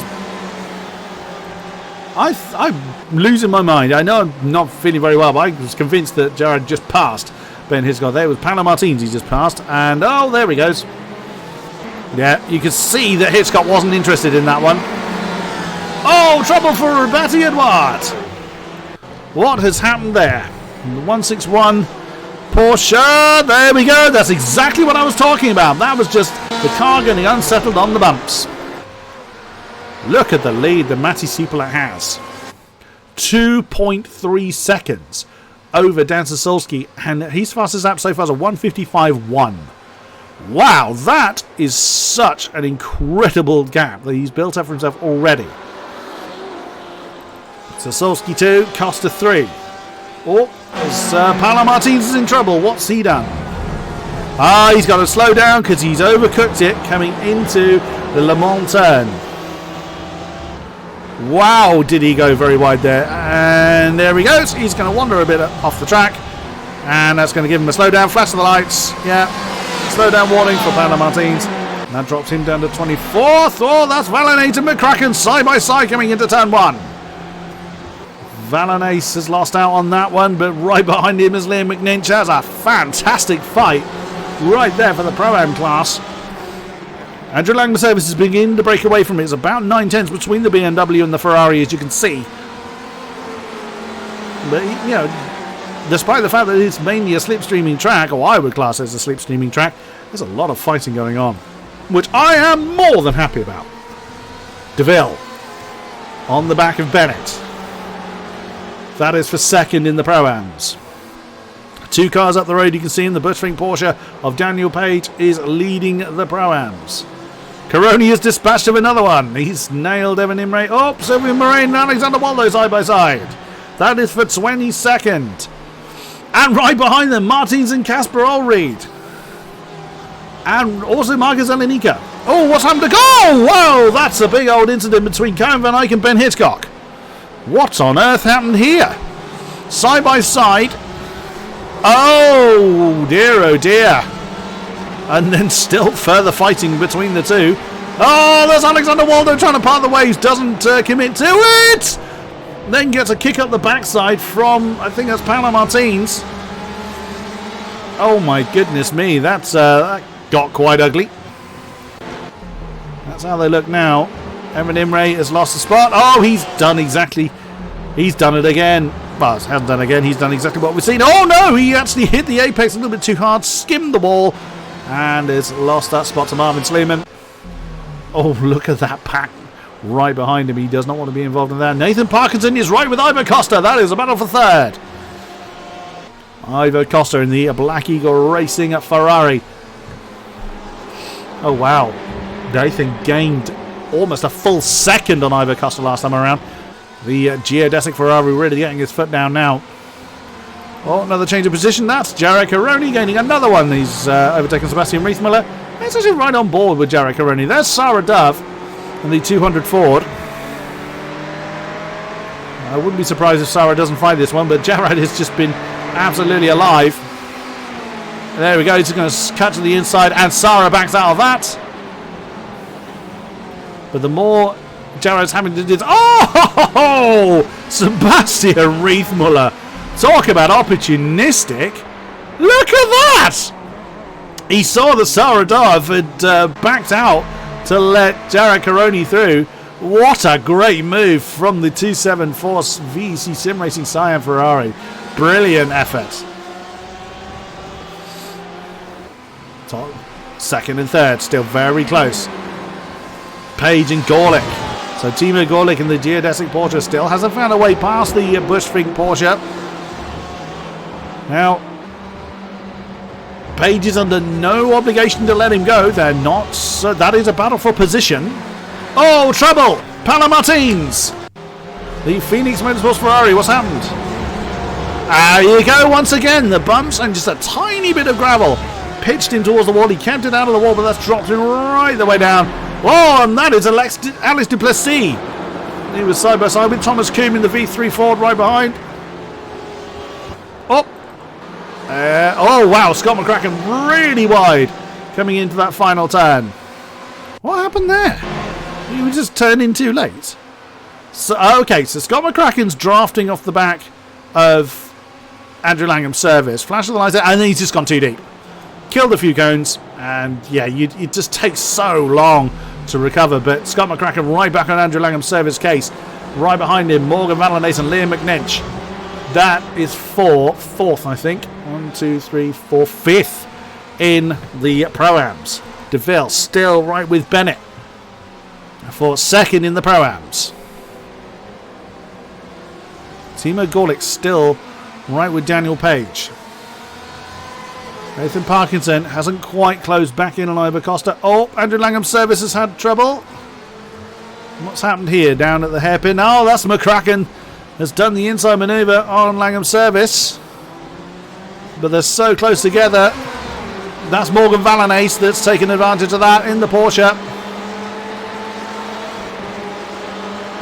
I'm losing my mind. I know I'm not feeling very well, but I was convinced that Jared just passed Ben Hitchcock. There was Paolo Martins he just passed, and oh, there he goes. Yeah, you could see that Hitchcock wasn't interested in that one. Oh, trouble for Robati Edouard. What has happened there? The 161 Porsche. There we go. That's exactly what I was talking about. That was just the car getting unsettled on the bumps. Look at the lead that Matti Siepela has. 2.3 seconds over Dan Sasolski, and his fastest lap so far is a 1:55.1. Wow, that is such an incredible gap that he's built up for himself already. Sasolski 2, Costa 3. Oh, Paolo Martins is in trouble. What's he done? He's got to slow down because he's overcooked it coming into the Le Mans turn. Wow, did he go very wide there. And there he goes. He's going to wander a bit off the track. And that's going to give him a slowdown. Flash of the lights. Yeah. Slowdown warning for Paolo Martins. And that drops him down to 24th. Oh, that's Valanace and McCracken side by side coming into turn 1. Valanace has lost out on that one, but right behind him is Liam McNinch. That's a fantastic fight right there for the Pro-Am class. Andrew Langham's service is beginning to break away from it. It's about 9/10 between the BMW and the Ferrari, as you can see. But, despite the fact that it's mainly a slipstreaming track, or I would class it as a slipstreaming track, there's a lot of fighting going on, which I am more than happy about. DeVille on the back of Bennett. That is for second in the Pro-Ams. 2 cars up the road, you can see in the Butchfink Porsche of Daniel Page is leading the Pro-Ams. Caroni has dispatched of another one. He's nailed Evan Imre. Oh, Sylvian Moraine and Alexander Waldo side by side. That is for 22nd. And right behind them, Martins and Casper Ulreed. And also Marcus Alenica. Oh, what's happened to go? Whoa, that's a big old incident between Karen Van Eyck and Ben Hitchcock. What on earth happened here? Side by side. Oh dear. And then still further fighting between the two. Oh, there's Alexander Waldo trying to part the waves. Doesn't commit to it. Then gets a kick up the backside from, I think that's Paolo Martins. Oh my goodness me. That got quite ugly. That's how they look now. Evan Imre has lost the spot. Oh, he's done it again. Well, he hasn't done it again. He's done exactly what we've seen. Oh no, he actually hit the apex a little bit too hard, skimmed the wall, and has lost that spot to Marvin Sleeman. Oh, look at that pack right behind him. He does not want to be involved in that. Nathan Parkinson is right with Ivo Costa. That is a battle for third. Ivo Costa in the Black Eagle Racing at Ferrari. Oh wow, Nathan gained almost a full second on Ivo Costa last time around. The geodesic Ferrari really getting his foot down now. Oh, another change of position. That's Jarek Aroni gaining another one. He's overtaken Sebastian Riethmüller. He's actually right on board with Jarek Aroni. There's Sarah Dove in the 200 Ford. I wouldn't be surprised if Sarah doesn't find this one, but Jared has just been absolutely alive. There we go. He's going to cut to the inside, and Sarah backs out of that. But the more Jared's having to do... Oh! Sebastian Riethmüller. Talk about opportunistic. Look at that! He saw that Sarah Dove had backed out to let Jarek Aroni through. What a great move from the 274 VEC Sim Racing Cyan Ferrari. Brilliant effort. Top, second and third, still very close. Page and Gorlick. So Timo Gorlick in the geodesic Porsche still hasn't found a way past the Bushfink Porsche. Now, Page is under no obligation to let him go. They're not. So that is a battle for position. Oh, trouble! Paolo Martins! The Phoenix Motorsports Ferrari, what's happened? There you go once again. The bumps and just a tiny bit of gravel pitched him towards the wall. He kept it out of the wall, but that's dropped him right the way down. Oh, and that is Alex Duplessis. He was side by side with Thomas Kuhn in the V3 Ford right behind. Oh, wow. Scott McCracken really wide coming into that final turn. What happened there? He was just turned in too late. So, okay, so Scott McCracken's drafting off the back of Andrew Langham's service. Flash of the lights, and then he's just gone too deep. Killed a few cones, and yeah, it just takes so long to recover. But Scott McCracken right back on Andrew Langham's service case. Right behind him, Morgan Valanace and Liam McNinch. That is fourth, I think. 1, 2, 3, 4, fifth in the Pro-Ams. DeVille still right with Bennett for second in the Pro-Ams. Timo Gorlick still right with Daniel Page. Nathan Parkinson hasn't quite closed back in on Ivor Costa. Oh, Andrew Langham's service has had trouble. What's happened here down at the hairpin? Oh, that's McCracken has done the inside manoeuvre on Langham's service. But they're so close together. That's Morgan Valanace that's taken advantage of that in the Porsche.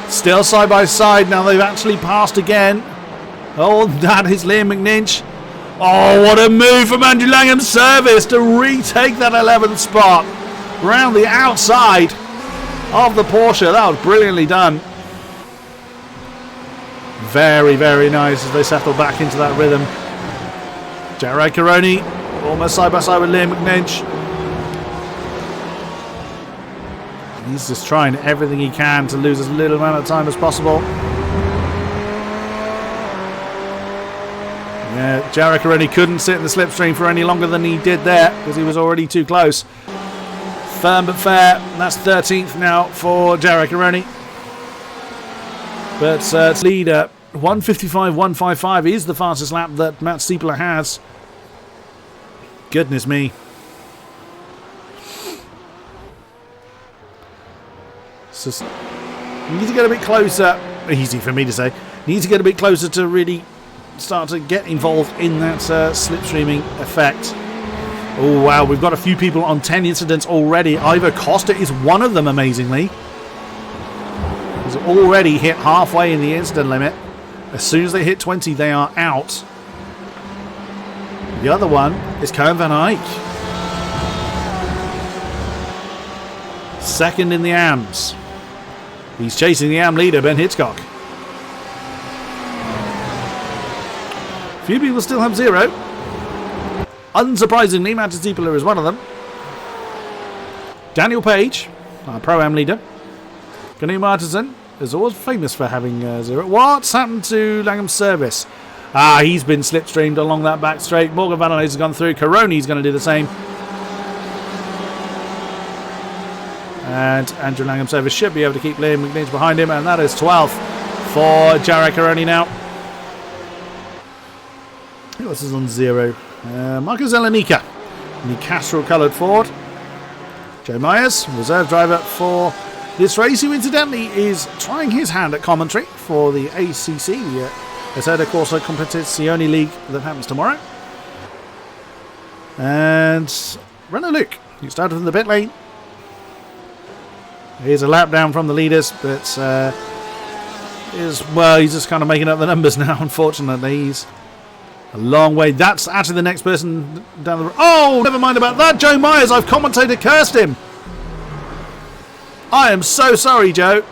Still side by side. Now they've actually passed again. Oh, that is Liam McNinch. Oh, what a move from Andrew Langham's service to retake that 11th spot. Round the outside of the Porsche. That was brilliantly done. Very, very nice as they settle back into that rhythm. Jarek Aroni almost side by side with Liam McNinch. He's just trying everything he can to lose as little amount of time as possible. Yeah, Jarek Aroni couldn't sit in the slipstream for any longer than he did there because he was already too close. Firm but fair. That's 13th now for Jarek Aroni. But leader 155.155 is the fastest lap that Matt Stiepler has. Goodness me. So, need to get a bit closer. Easy for me to say. Need to get a bit closer to really start to get involved in that slipstreaming effect. Oh wow, we've got a few people on 10 incidents already. Ivor Costa is one of them, amazingly. He's already hit halfway in the incident limit. As soon as they hit 20, they are out. The other one is Cohen van Eyck. Second in the AMs. He's chasing the AM leader, Ben Hitchcock. Few people still have 0. Unsurprisingly, Matt Stiepler is one of them. Daniel Page, our Pro-Am leader. Kenny Martinson is always famous for having 0. What's happened to Langham's service? He's been slipstreamed along that back straight. Morgan Valanace has gone through. Caroni's going to do the same. And Andrew Langham's service should be able to keep Liam McNinch behind him. And that is 12th for Jarek Aroni now. Who else is on 0? Marco Zelenica in the Castrol coloured Ford. Joe Myers, reserve driver for this race, who incidentally is trying his hand at commentary for the ACC, the Assetto Corsa Competizione League that happens tomorrow. And Renault Luke, who started from the pit lane. He's a lap down from the leaders, but he's just kind of making up the numbers now, unfortunately. He's a long way. That's actually the next person down the road. Oh, never mind about that. Joe Myers, I've commentated, cursed him. I am so sorry, Joe.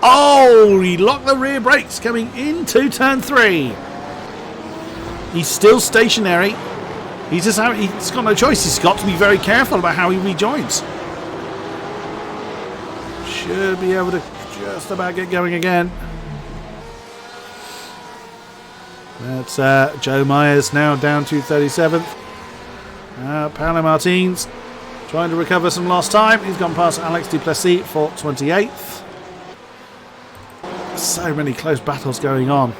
Oh, he locked the rear brakes coming into turn 3. He's still stationary. He's got no choice. He's got to be very careful about how he rejoins. Should be able to just about get going again. That's Joe Myers now down to 37th. Paolo Martins trying to recover some lost time. He's gone past Alex Duplessis for 28th. So many close battles going on.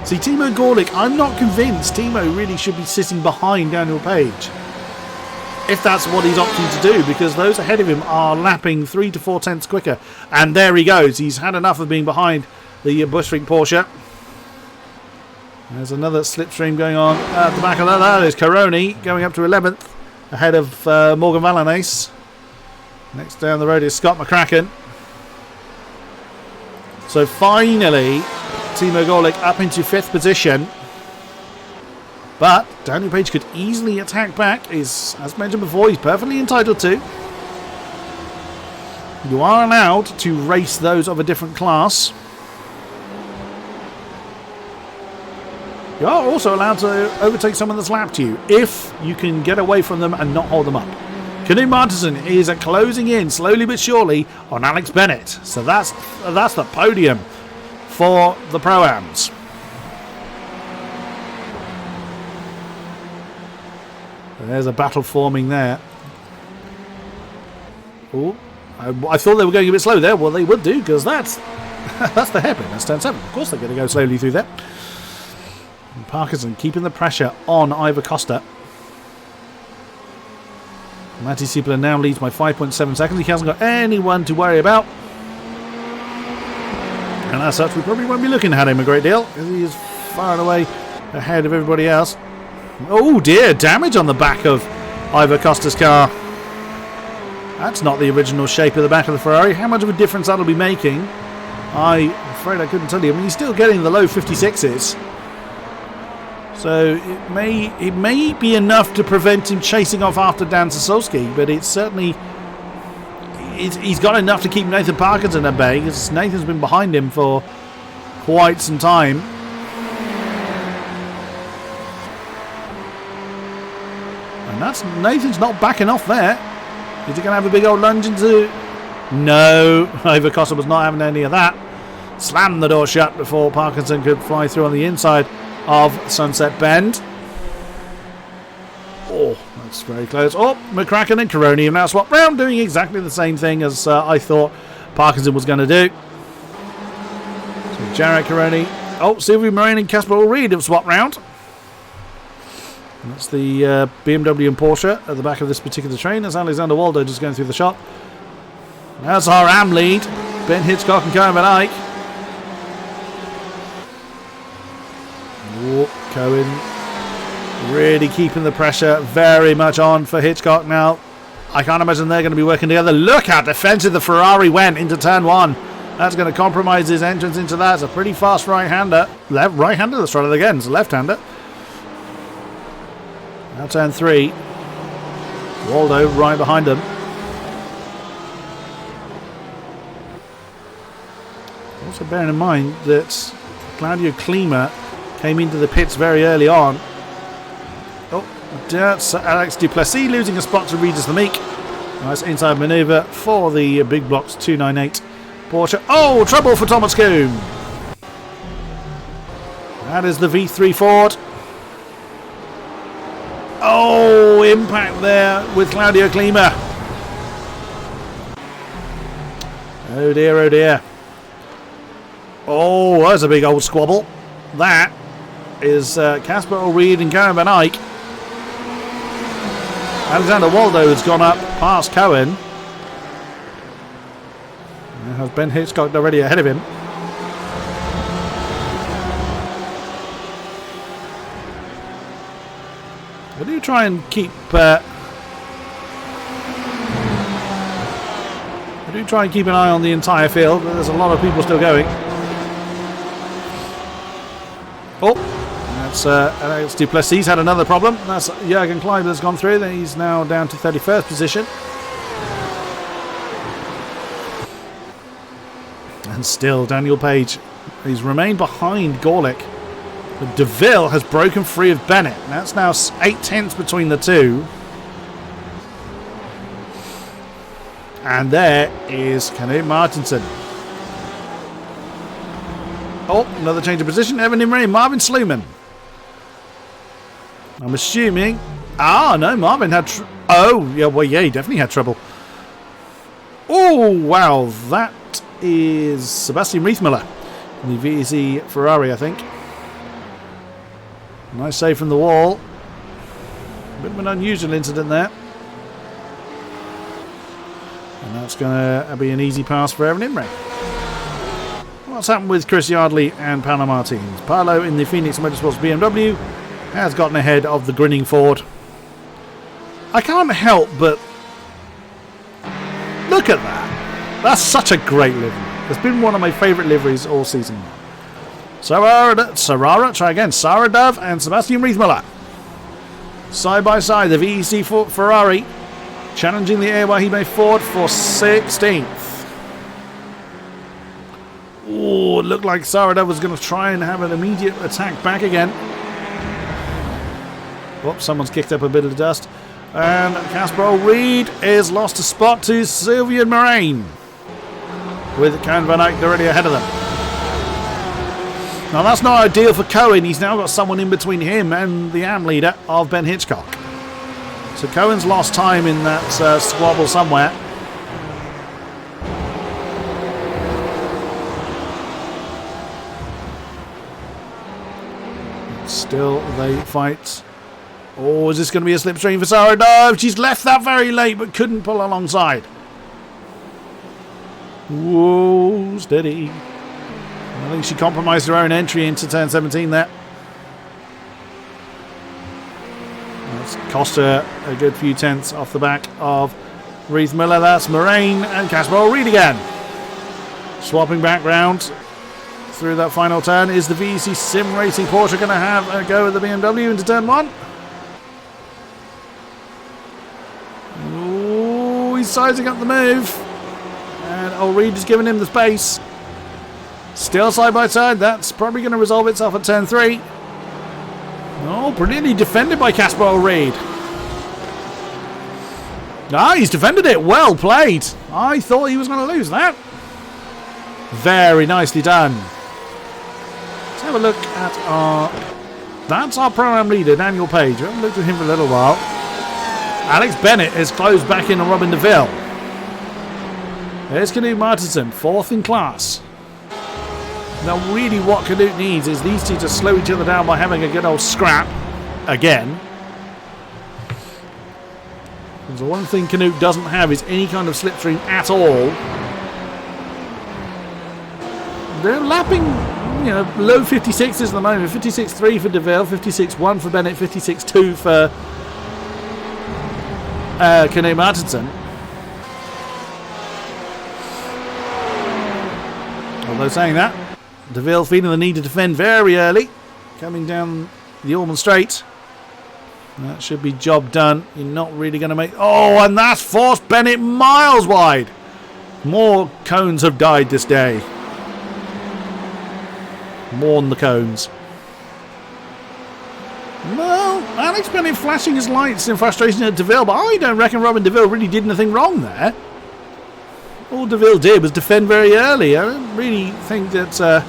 See, Timo Gorlick, I'm not convinced Timo really should be sitting behind Daniel Page, if that's what he's opting to do, because those ahead of him are lapping 3 to 4 tenths quicker. And there he goes. He's had enough of being behind the Bushwick Porsche. There's another slipstream going on at the back of that. That is Caroni going up to 11th, ahead of Morgan Valanace. Next down the road is Scott McCracken. So finally, Timo Gorlick up into 5th position. But Daniel Page could easily attack back. As mentioned before, he's perfectly entitled to. You are allowed to race those of a different class. You are also allowed to overtake someone that's lapped you, if you can get away from them and not hold them up. Canoe Martinson is closing in slowly but surely on Alex Bennett. So that's the podium for the Pro-Ams. There's a battle forming there. Oh, I thought they were going a bit slow there. Well, they would do, because that's the hairpin. That's turn 7. Of course they're going to go slowly through there. And Parkinson keeping the pressure on Ivor Costa. Matty Siepler now leads by 5.7 seconds. He hasn't got anyone to worry about. And as such, we probably won't be looking at him a great deal, because he is far and away ahead of everybody else. Oh dear, damage on the back of Ivor Costa's car. That's not the original shape of the back of the Ferrari. How much of a difference that'll be making, I'm afraid I couldn't tell you. I mean, he's still getting the low 56s. So it may be enough to prevent him chasing off after Dan Sosowski, but it's certainly... He's got enough to keep Nathan Parkinson at bay, because Nathan's been behind him for quite some time. And Nathan's not backing off there. Is he going to have a big old lunge into... No, Ivor Costa was not having any of that. Slammed the door shut before Parkinson could fly through on the inside of Sunset Bend. Oh, that's very close. Oh, McCracken and Caroni have now swapped round, doing exactly the same thing as I thought Parkinson was going to do. So Jarrett Caroni. Oh, Sylvie Moraine and Casper Reed have swapped round. And that's the BMW and Porsche at the back of this particular train. That's Alexander Waldo just going through the shop. That's our AM lead. Ben Hitchcock and Cohen Van Eyck. Cohen really keeping the pressure very much on for Hitchcock now. I can't imagine they're going to be working together. Look how defensive the Ferrari went into turn 1. That's going to compromise his entrance into that. It's a pretty fast right-hander. Right-hander? Let's try it again. It's a left-hander. Now turn 3. Waldo right behind them. Also bearing in mind that Claudio Klima came into the pits very early on. Oh, that's Alex Duplessis losing a spot to Regis the Meek. Nice inside manoeuvre for the Big Blocks 298 Porsche. Oh, trouble for Thomas Kuhn. That is the V3 Ford. Oh, impact there with Claudio Klima. Oh dear, oh dear. Oh, that's a big old squabble. That is Casper O'Reed and Cohen Van Eyck. Alexander Waldo has gone up past Cohen. has Ben Hitchcock already ahead of him. I do try and keep an eye on the entire field, but there's a lot of people still going. Oh, that's Alex Duplessis had another problem. That's Jurgen Kleiber has gone through. He's now down to 31st position. And still Daniel Page, he's remained behind Gorlick. But DeVille has broken free of Bennett. That's now 8/10 between the two. And there is Knut Martinsson. Oh, another change of position. Evan Imre, Marvin Sluman. I'm assuming... Ah, no, Marvin had... Oh, yeah, well, yeah, he definitely had trouble. Oh, wow, that is Sebastian Riethmüller. The VEC Ferrari, I think. Nice save from the wall. Bit of an unusual incident there. And that's going to be an easy pass for Evan Imre. What's happened with Chris Yardley and Paolo Martins? Paolo in the Phoenix Motorsports BMW has gotten ahead of the grinning Ford. I can't help but look at that. That's such a great livery. It's been one of my favourite liveries all season. Saradov and Sebastian Riethmüller. Side by side, the VEC Ferrari challenging the AOR Ford for 16th. Oh, it looked like Saradov was going to try and have an immediate attack back again. Oh, someone's kicked up a bit of dust. And Casper Reed is lost a spot to Sylvian Moraine, with Cohen Van Eyck already ahead of them. Now that's not ideal for Cohen. He's now got someone in between him and the AM leader of Ben Hitchcock. So Cohen's lost time in that squabble somewhere. Still they fight. Oh, is this going to be a slipstream for Sarah? No, she's left that very late but couldn't pull alongside. Whoa, steady. I think she compromised her own entry into turn 17 there. That's cost her a good few tenths off the back of Riethmüller. That's Moraine and Casper Reed again. Swapping back round through that final turn. Is the VEC Sim Racing Porsche going to have a go at the BMW into turn 1? Oh, he's sizing up the move. And Reed is giving him the space. Still side by side. That's probably going to resolve itself at turn 3. Oh, brilliantly defended by Casper Reed. Ah, he's defended it. Well played. I thought he was going to lose that. Very nicely done. Let's have a look at our... That's our Pro-Am leader, Daniel Page. We haven't looked at him for a little while. Alex Bennett is closed back in on Robin DeVille. There's Knut Martinsson, 4th in class. Now really what Knut needs is these two to slow each other down by having a good old scrap again. The one thing Knut doesn't have is any kind of slipstream at all. They're lapping, you know, low 56s at the moment. 56.3 for DeVille, 56.1 for Bennett, 56.2 for Knut Martinsson. Although saying that, DeVille feeling the need to defend very early, coming down the Ormond Straight. That should be job done. You're not really going to make... Oh, and that's forced Bennett miles wide. More cones have died this day. Mourn the cones. Well, Alex Bennett flashing his lights in frustration at DeVille, but I don't reckon Robin DeVille really did anything wrong there. All DeVille did was defend very early. I don't really think that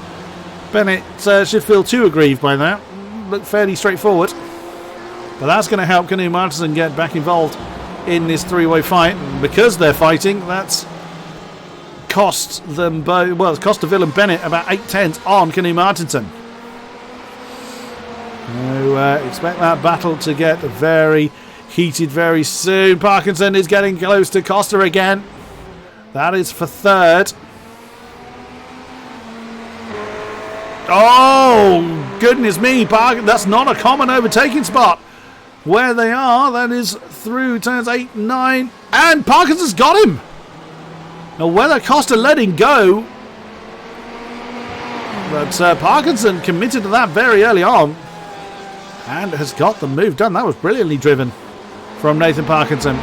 Bennett should feel too aggrieved by that. Looked fairly straightforward. But that's going to help Knut Martinsson get back involved in this three-way fight. And because they're fighting, that's cost them both. Well, it's cost DeVille and Bennett about 8/10 on Knut Martinsson. So expect that battle to get very heated very soon. Parkinson is getting close to Costa again. That is for 3rd. Oh, goodness me. That's not a common overtaking spot. Where they are, that is through turns 8, 9. And Parkinson's got him. Now, whether Costa let him go. But Parkinson committed to that very early on. And has got the move done. That was brilliantly driven from Nathan Parkinson.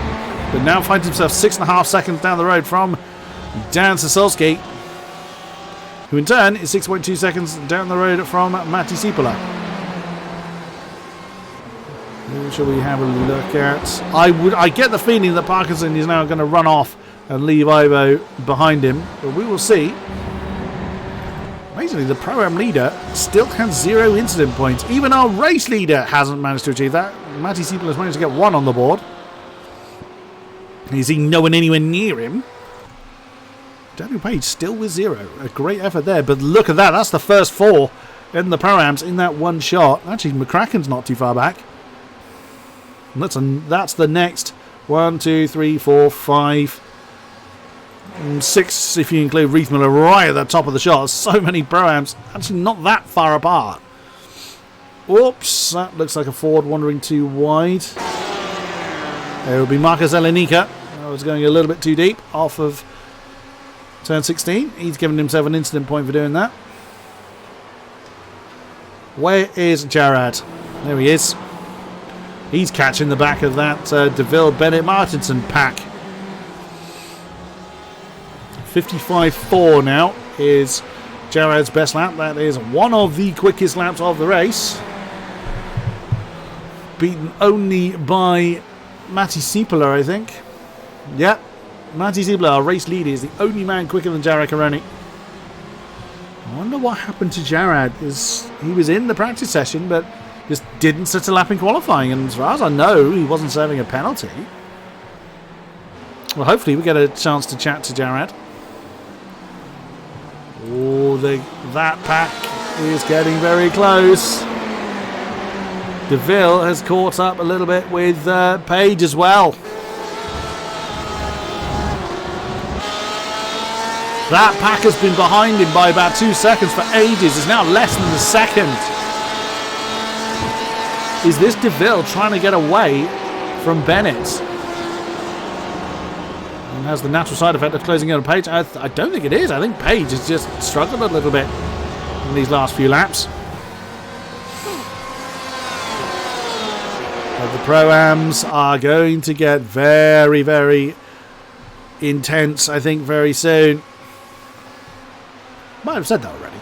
But now finds himself 6.5 seconds down the road from Dan Sasolski, who in turn is 6.2 seconds down the road from Matti Sipola. Who shall we have a look at? I get the feeling that Parkinson is now going to run off and leave Ivo behind him, but we will see. Amazingly, the Pro-Am leader still has 0 incident points. Even our race leader hasn't managed to achieve that. Matti Sipola has managed to get 1 on the board. Is he no one anywhere near him? Daniel Page still with 0. A great effort there, but look at that. That's the first 4 in the Pro-Ams in that one shot. Actually, McCracken's not too far back. That's the next 1, 2, 3, 4, 5, 6 if you include Reith Miller right at the top of the shot. So many Pro-Ams actually not that far apart. Whoops, that looks like a Ford wandering too wide. There will be Marcus Elenica. I was going a little bit too deep off of turn 16. He's given himself an incident point for doing that. Where is Jarrad? There he is. He's catching the back of that DeVille Bennett Martinson pack. 55.4 now is Jarrad's best lap. That is one of the quickest laps of the race. Beaten only by Matti Sipola, I think. Yep. Matti Sipola, our race leader, is the only man quicker than Jarrad Karoni. I wonder what happened to Jarrad. He was in the practice session, but just didn't set a lap in qualifying. And as far as I know, he wasn't serving a penalty. Well, hopefully we get a chance to chat to Jarrad. Oh, that pack is getting very close. DeVille has caught up a little bit with Page as well. That pack has been behind him by about 2 seconds for ages. It's now less than a second. Is this DeVille trying to get away from Bennett? And has the natural side effect of closing in on Page? I don't think it is. I think Page has just struggled a little bit in these last few laps. But the Pro-Ams are going to get very, very intense, I think, very soon. Might have said that already.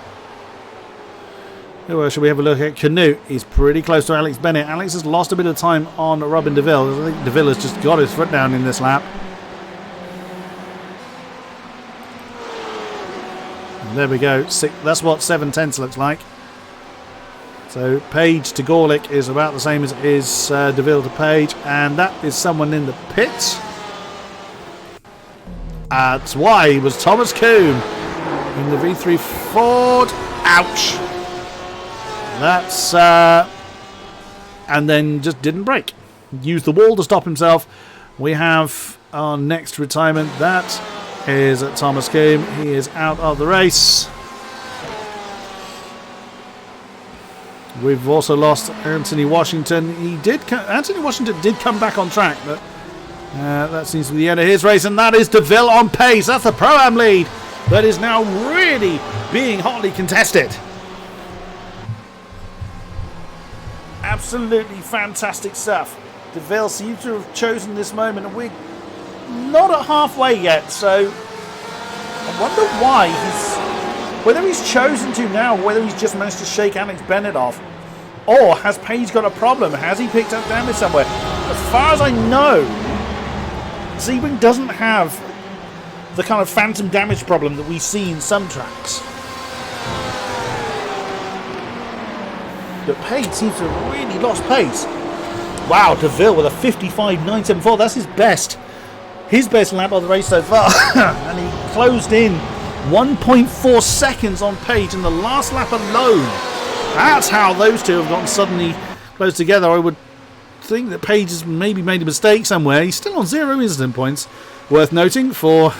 Well, shall we have a look at Canute? He's pretty close to Alex Bennett. Alex has lost a bit of time on Robin DeVille. I think DeVille has just got his foot down in this lap. And there we go. That's what 7/10 looks like. So Page to Gorlick is about the same as it is DeVille to Page. And that is someone in the pits. That's why it was Thomas Coombe in the V3 Ford. Ouch. That's and then just didn't brake. Used the wall to stop himself. We have our next retirement. That is Thomas Coombe. He is out of the race. We've also lost Anthony Washington. Anthony Washington did come back on track, but that seems to be the end of his race, and that is DeVille on pace. That's the Pro-Am lead that is now really being hotly contested. Absolutely fantastic stuff. DeVille seems to have chosen this moment, and we're not at halfway yet, so I wonder why whether he's chosen to now, whether he's just managed to shake Alex Bennett off, or has Page got a problem? Has he picked up damage somewhere? As far as I know, Sebring doesn't have the kind of phantom damage problem that we see in some tracks. But Page seems to have really lost pace. Wow, DeVille with a 55.974. That's his best lap of the race so far. And he closed in 1.4 seconds on Page in the last lap alone. That's how those two have gotten suddenly close together. I would think that Page has maybe made a mistake somewhere. He's still on 0 incident points. Worth noting for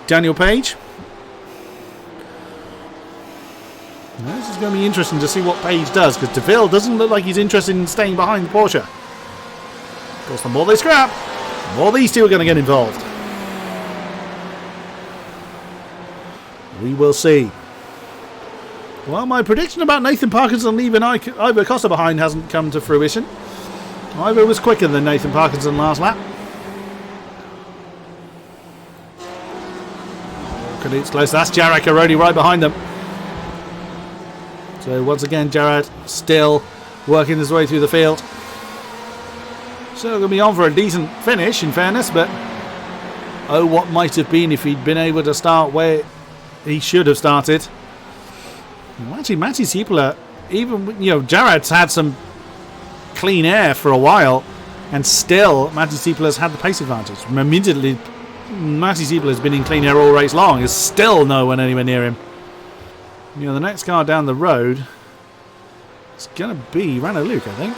Daniel Page. going to be interesting to see what Page does, because DeVille doesn't look like he's interested in staying behind the Porsche. Of course, the more they scrap, the more these two are going to get involved. We will see. Well, my prediction about Nathan Parkinson leaving Ivor Costa behind hasn't come to fruition. Ivor was quicker than Nathan Parkinson last lap. It's close. That's Jared Caroni right behind them. So once again, Jared still working his way through the field. Still going to be on for a decent finish, in fairness, but oh, what might have been if he'd been able to start where he should have started. Actually, Matty Siepler, even, Jared's had some clean air for a while, and still Matty Siepler's had the pace advantage. Immediately, Matty Siepler's been in clean air all race long. Is still no one anywhere near him. The next car down the road is going to be Rano Luke, I think.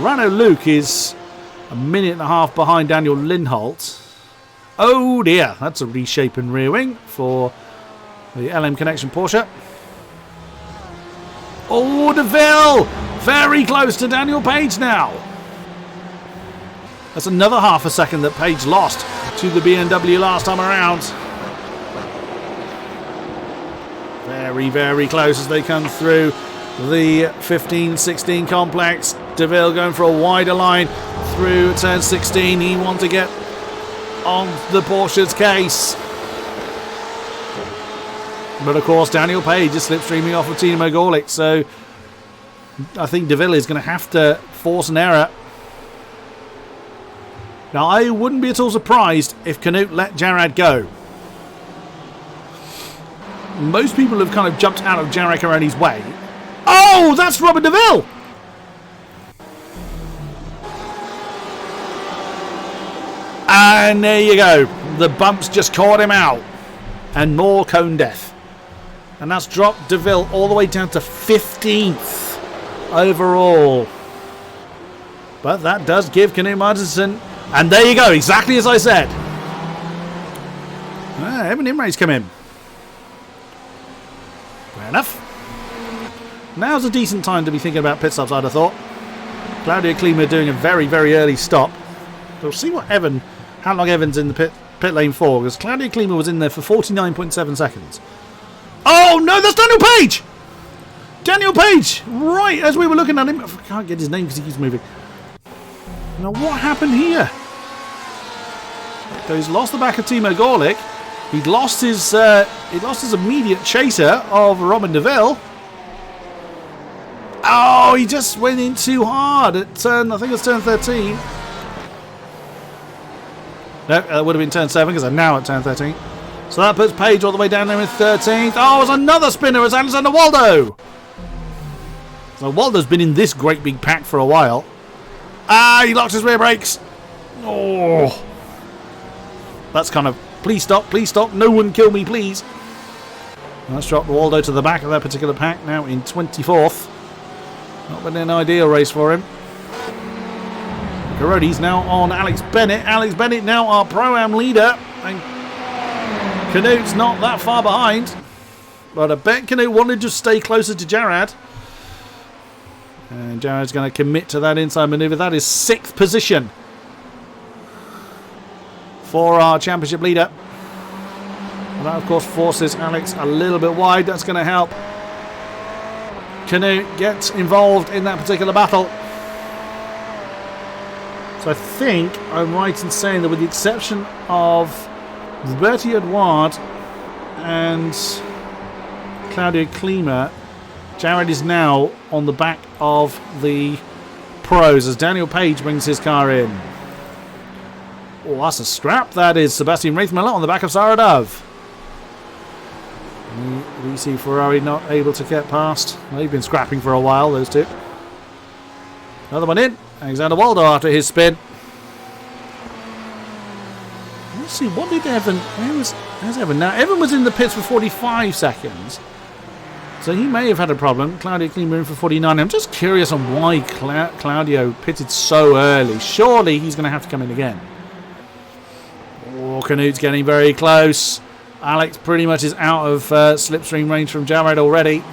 Rano Luke is a minute and a half behind Daniel Lindholt. Oh dear, that's a reshapen rear wing for the LM Connection Porsche. Oh, DeVille! Very close to Daniel Page now. That's another half a second that Page lost to the BMW last time around. Very, very close as they come through the 15-16 complex. DeVille going for a wider line through turn 16. He wants to get on the Porsche's case. But of course, Daniel Page is slipstreaming off of Timo Gorlick, so I think DeVille is going to have to force an error. Now, I wouldn't be at all surprised if Canute let Jared go. Most people have kind of jumped out of Jared Caroni's way. Oh, that's Robert DeVille! And there you go. The bumps just caught him out. And more cone death. And that's dropped DeVille all the way down to 15th overall. But that does give Canute Martinson. And there you go, exactly as I said. Evan Imre's come in. Fair enough. Now's a decent time to be thinking about pit stops, I'd have thought. Claudio Klima doing a very, very early stop. We'll see how long Evan's in the pit lane for, because Claudio Klima was in there for 49.7 seconds. Oh no, that's Daniel Page! Daniel Page! Right as we were looking at him. I can't get his name because he keeps moving. Now what happened here? So he's lost the back of Timo Gorlick. He lost his immediate chaser of Robin DeVille. Oh, he just went in too hard at turn, I think it was turn 13. No, that would have been turn 7 because I'm now at turn 13. So that puts Page all the way down there in 13th. Oh, it's another spinner. It's Alexander Waldo. So Waldo's been in this great big pack for a while. Ah, he locked his rear brakes. Oh. That's kind of, please stop, no one kill me, please. And let's drop Waldo to the back of that particular pack, now in 24th. Not been an ideal race for him. Caroni's now on Alex Bennett. Alex Bennett now our Pro-Am leader. And Canute's not that far behind. But I bet Canute wanted to stay closer to Jared. And Jared's going to commit to that inside manoeuvre. That is 6th position for our championship leader. And that, of course, forces Alex a little bit wide. That's going to help Canute get involved in that particular battle. So I think I'm right in saying that with the exception of Roberto Edouard and Claudio Klima, Jared is now on the back of the pros as Daniel Page brings his car in. Oh, that's a scrap. That is Sebastian Reithmiller on the back of Sarah Dove. We see Ferrari not able to get past. They've been scrapping for a while, those two. Another one in. Alexander Waldo after his spin. Let's see, what did Evan... Where's Evan? Now, Evan was in the pits for 45 seconds. So he may have had a problem. Claudio Klima in for 49. I'm just curious on why Claudio pitted so early. Surely he's going to have to come in again. Oh, Canute's getting very close. Alex pretty much is out of slipstream range from Jared already.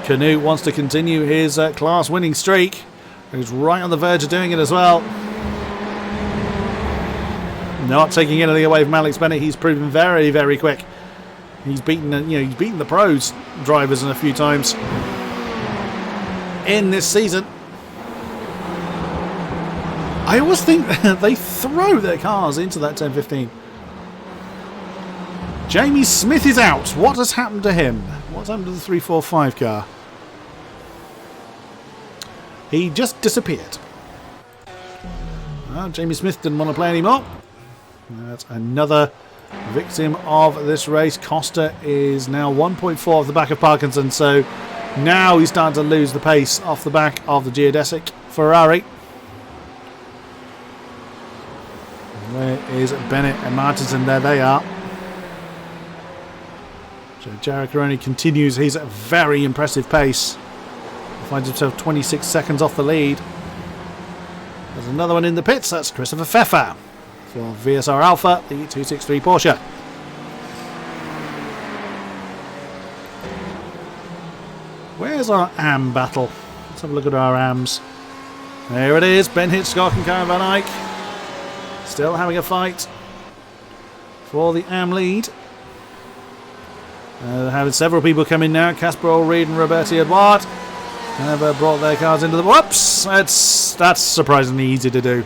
Canute wants to continue his class winning streak. He's right on the verge of doing it as well. Not taking anything away from Alex Bennett. He's proven very, very quick. He's beaten, he's beaten the pros drivers in a few times in this season. I always think they throw their cars into that 10-15. Jamie Smith is out. What has happened to him? What's happened to the 345 car? He just disappeared. Well, Jamie Smith didn't want to play anymore. That's another victim of this race. Costa is now 1.4 off the back of Parkinson, so now he's starting to lose the pace off the back of the geodesic Ferrari. Where is Bennett and Martinson? There they are. So Jared Caroni continues his very impressive pace. He finds himself 26 seconds off the lead. There's another one in the pits. That's Christopher Pfeffer for VSR Alpha, the 263 Porsche. Where's our AM battle? Let's have a look at our AMs. There it is. Ben Hitchcock and Karen Van Eyck still having a fight for the AM lead. Having several people come in now. Casper Allreed and Roberti Edouard have brought their cars into the... Whoops! That's surprisingly easy to do.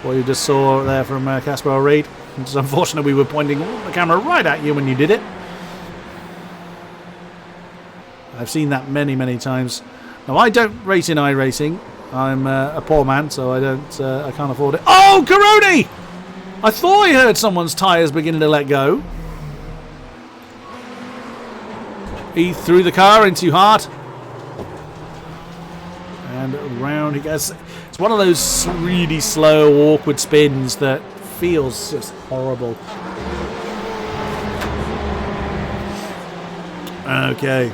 What you just saw there from Casper Allreed. It's unfortunate we were pointing the camera right at you when you did it. I've seen that many, many times. Now, I don't race in iRacing. I'm a poor man, so I can't afford it. Oh, Caroni! I thought I heard someone's tyres beginning to let go. He threw the car in too hard. And around he goes. It's one of those really slow, awkward spins that feels just horrible. Okay.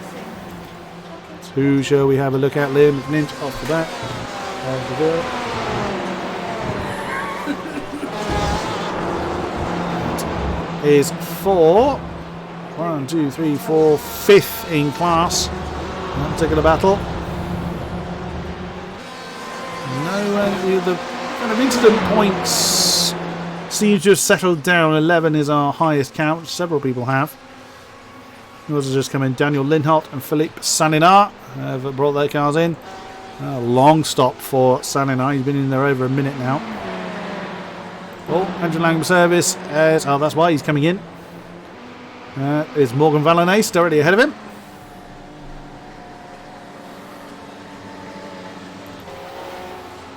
So who shall we have a look at? Liam McNinch off the back. That is 4. 1, 2, 3, 4, 5th in class. That particular battle. No, the kind of incident points seem to have settled down. 11 is our highest count, which several people have. Yours has just come in. Daniel Linholt and Philippe Saninar have brought their cars in. A long stop for Saninar. He's been in there over a minute now. Oh, Andrew Langham service. Oh, that's why he's coming in. Is Morgan Valanace directly ahead of him.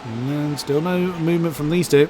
And still no movement from these two.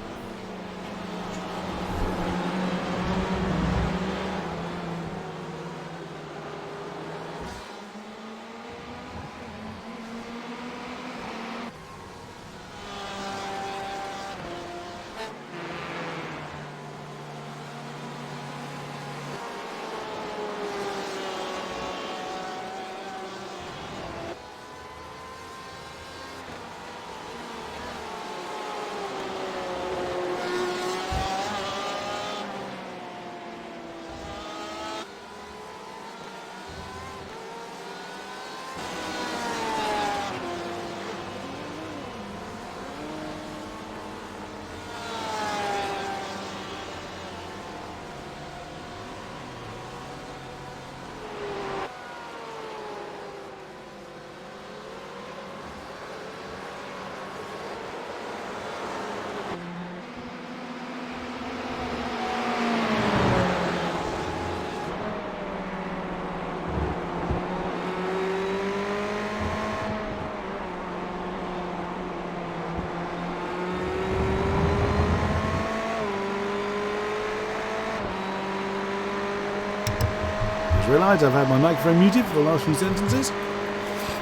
Realised I've had my microphone muted for the last few sentences.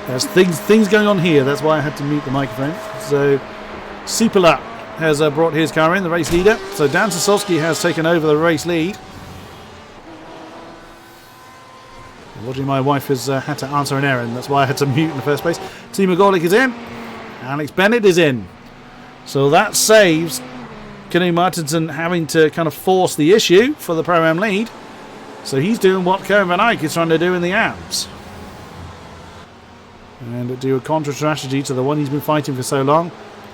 There's things going on here, that's why I had to mute the microphone. So Supala has brought his car in, the race leader. So Dan Sosowski has taken over the race lead. Unfortunately, my wife has had to answer an errand, that's why I had to mute in the first place. Timo Gorlick is in. Alex Bennett is in. So that saves Kenny Martinson having to kind of force the issue for the Pro-Am lead. So he's doing what Kevin Van Eyck is trying to do in the AMs. And do a contra strategy to the one he's been fighting for so long.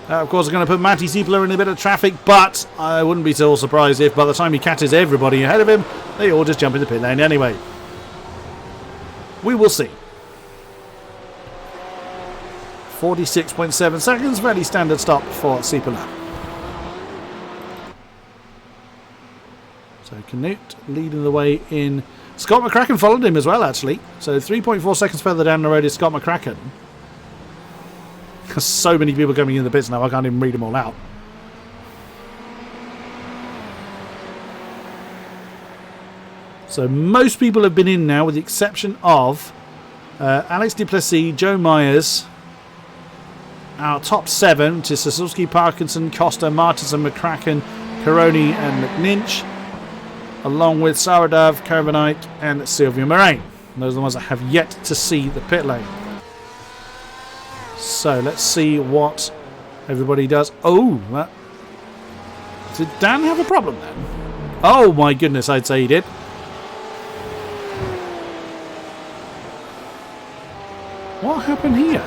Of course, we're going to put Matty Siepler in a bit of traffic, but I wouldn't be so surprised if by the time he catches everybody ahead of him, they all just jump into pit lane anyway. We will see. 46.7 seconds, fairly standard stop for Siepler. So Canute leading the way in. Scott McCracken followed him as well, actually. So 3.4 seconds further down the road is Scott McCracken. There's so many people coming in the pits now, I can't even read them all out. So most people have been in now, with the exception of Alex Duplessis, Joe Myers. Our top 7 to Sosowski, Parkinson, Costa, Martinson, McCracken, Caroni and McNinch, along with Saradav, Kovanite and Sylvia Moraine. Those are the ones that have yet to see the pit lane. So let's see what everybody does. Oh, did Dan have a problem then? Oh my goodness, I'd say he did. What happened here?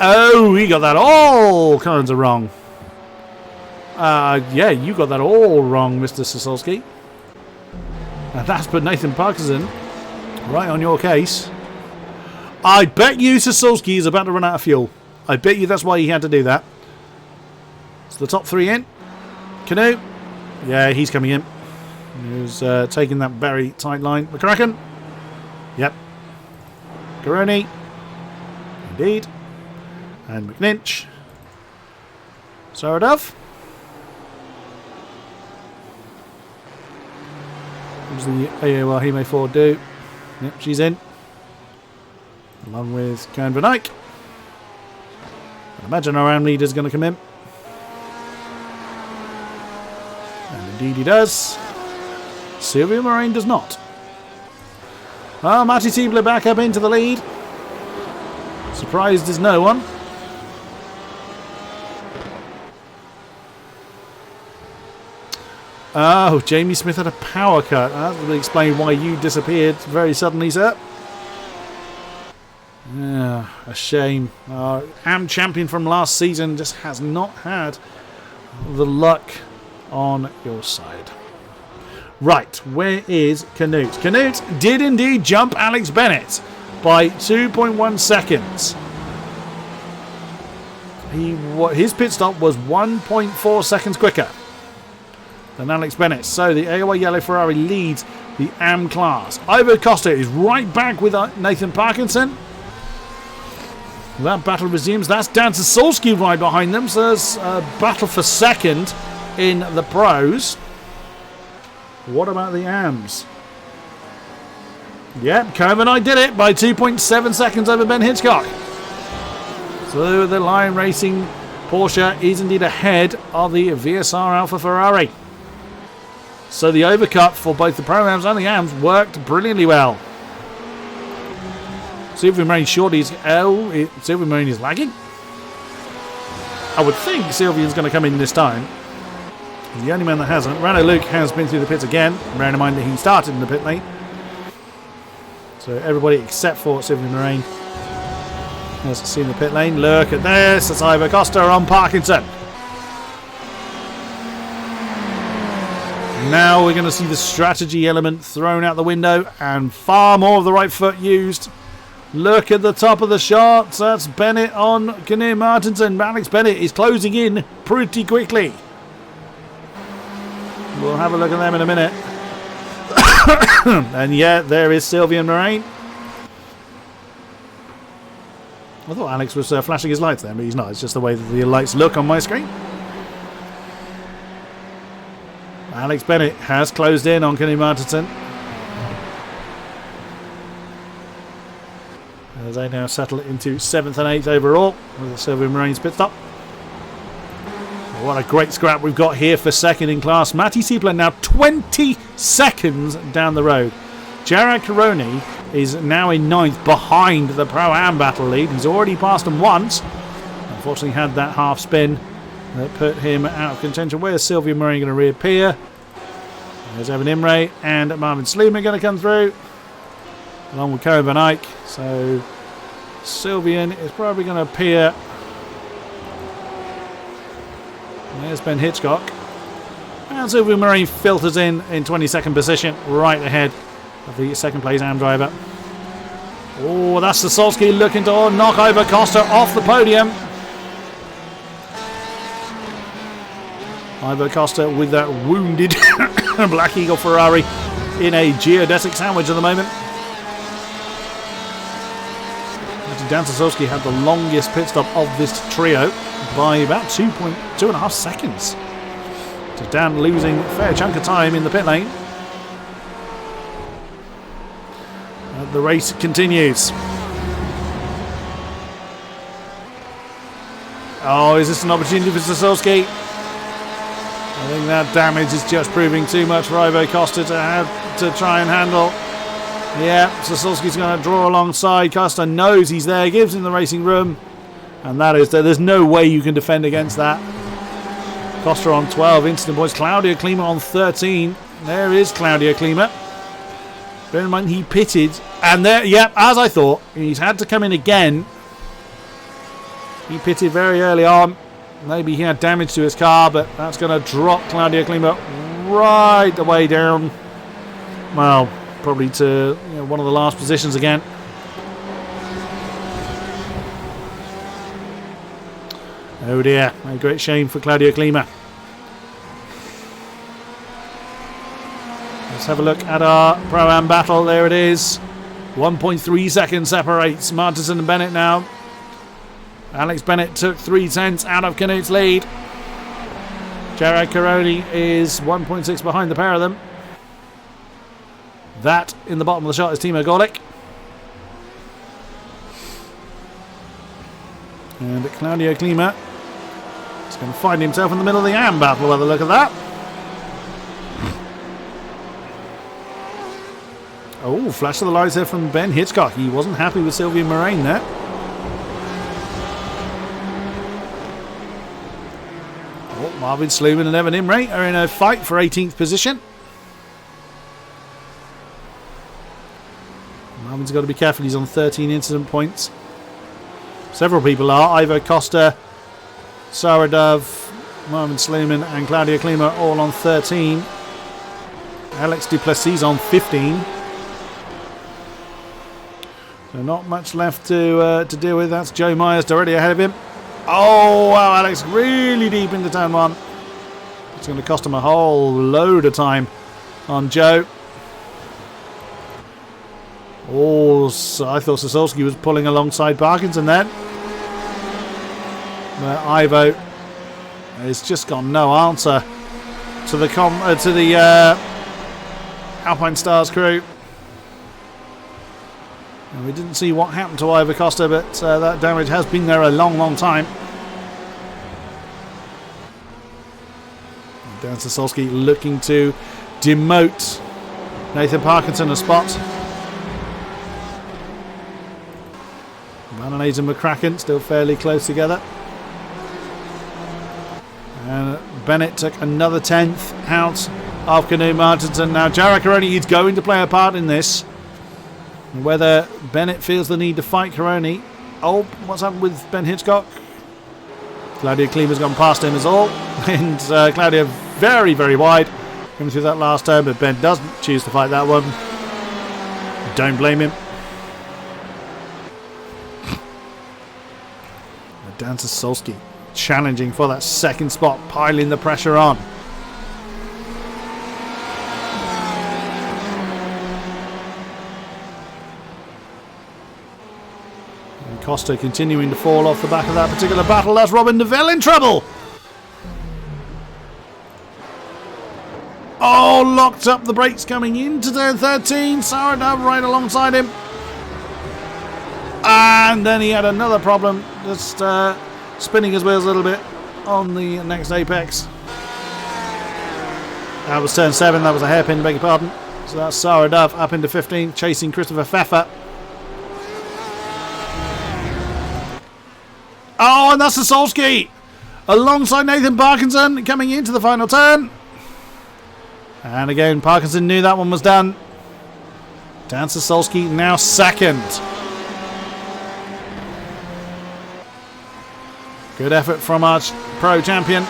Oh, he got that all kinds of wrong. Yeah, you got that all wrong, Mr. Sosolski. And that's put Nathan Parkinson right on your case. I bet you Sosolski is about to run out of fuel. I bet you that's why he had to do that. So the top 3 in. Canoe. Yeah, he's coming in. He's taking that very tight line. McCracken. Yep. Caroni. Indeed. And McNinch. Saradav. What does the AOR Hime 4 do? Yep, she's in. Along with Karen Van Eyck. I imagine our AM leader's going to come in. And indeed he does. Sylvia Moraine does not. Ah, Matty Siebler back up into the lead. Surprised is no one. Oh, Jamie Smith had a power cut. That would explain why you disappeared very suddenly, sir. Yeah, a shame. AM champion from last season just has not had the luck on your side. Right, where is Canute? Canute did indeed jump Alex Bennett by 2.1 seconds. His pit stop was 1.4 seconds quicker than Alex Bennett. So the AOR Yellow Ferrari leads the AM class. Ivo Costa is right back with Nathan Parkinson. That battle resumes. That's Dan Sosolski right behind them. So there's a battle for second in the pros. What about the AMs? Yep, Coven I did it by 2.7 seconds over Ben Hitchcock. So the Online Racing Porsche is indeed ahead of the VSR Alpha Ferrari. So the overcut for both the Pro-Ams and the AMs worked brilliantly well. Sylvia Moraine shorties. Sylvia Moraine is lagging. I would think Sylvia's going to come in this time. He's the only man that hasn't. Rano Luke has been through the pits again. Bearing in mind that he started in the pit lane. So everybody except for Sylvia Moraine has seen the pit lane. Look at this. That's Ivo Costa on Parkinson. Now we're going to see the strategy element thrown out the window and far more of the right foot used. Look at the top of the shot. That's Bennett on Kinnear Martinson. Alex Bennett is closing in pretty quickly. We'll have a look at them in a minute. And yeah, there is Sylvia Moraine. I thought Alex was flashing his lights there, but he's not. It's just the way that the lights look on my screen. Alex Bennett has closed in on Kenny Martinson. As they now settle into 7th and 8th overall with the Sylvia Moraine's pit stop. What a great scrap we've got here for second in class. Matty Siepler now 20 seconds down the road. Jared Caroni is now in 9th behind the Pro-Am battle lead. He's already passed them once. Unfortunately had that half spin that put him out of contention. Where's Sylvia Murray going to reappear? There's Evan Imre and Marvin Sleeman going to come through, along with Cohen Van Eyck. So Sylvian is probably going to appear. There's Ben Hitchcock. And Sylvia Murray filters in 22nd position, right ahead of the second place AM driver. Oh, that's Sasolski looking to knock over Costa off the podium. Ivo Costa with that wounded Black Eagle Ferrari in a geodesic sandwich at the moment. Dan Sasolski had the longest pit stop of this trio by about 2.5 seconds. So Dan losing a fair chunk of time in the pit lane. The race continues. Oh, is this an opportunity for Sasolski? I think that damage is just proving too much for Ivo Costa to have to try and handle. Yeah, Sasolski's going to draw alongside. Costa knows he's there, gives him the racing room, and that is there. There's no way you can defend against that. Costa on 12 incident points. Claudia Klima on 13. There is Claudia Klima. Bear in mind he pitted, and there, yeah, as I thought, he's had to come in again. He pitted very early on. Maybe he had damage to his car, but that's going to drop Claudia Klima right the way down. Well, probably to one of the last positions again. Oh dear, a great shame for Claudia Klima. Let's have a look at our Pro-Am battle. There it is. 1.3 seconds separates Martinson and Bennett now. Alex Bennett took 3/10 out of Canute's lead. Jared Caroni is 1.6 behind the pair of them. That in the bottom of the shot is Timo Gorlick. And Claudio Klima is going to find himself in the middle of the AM battle by the look of that. Oh, flash of the lights there from Ben Hitchcock. He wasn't happy with Sylvia Moraine there. Oh, Marvin Sluman and Evan Imre are in a fight for 18th position. Marvin's got to be careful. He's on 13 incident points. Several people are. Ivo Costa, Sarah Dove, Marvin Sluman and Claudia Klima all on 13. Alex Duplessis on 15. So not much left to deal with. That's Joe Myers already ahead of him. Oh, wow, Alex really deep into turn one. It's going to cost him a whole load of time on Joe. Oh, so I thought Sasolski was pulling alongside Parkinson then. But Ivo has just got no answer to the Alpine Stars crew. And we didn't see what happened to Ivo Costa, but that damage has been there a long, long time. Dan Sasolski looking to demote Nathan Parkinson a spot. Mayonnaise and McCracken still fairly close together. And Bennett took another 10th out of Canute Martinson. Now Jared Caroni is going to play a part in this. Whether Bennett feels the need to fight Caroni. Oh, what's happened with Ben Hitchcock? Claudia Klima's gone past him as all. And Claudia very, very wide coming through that last turn, but Ben doesn't choose to fight that one. Don't blame him. Dan Sasolski challenging for that second spot, piling the pressure on. And Costa continuing to fall off the back of that particular battle. That's Robin Neville in trouble. Oh, locked up the brakes coming into turn 13. Sarah Dove right alongside him. And then he had another problem, just spinning his wheels a little bit on the next apex. That was turn 7, that was a hairpin, beg your pardon. So that's Sarah Dove up into 15, chasing Christopher Pfeffer. Oh, and that's Sosolski alongside Nathan Parkinson coming into the final turn. And again, Parkinson knew that one was done. Dan Sosolski now second. Good effort from our pro champion. I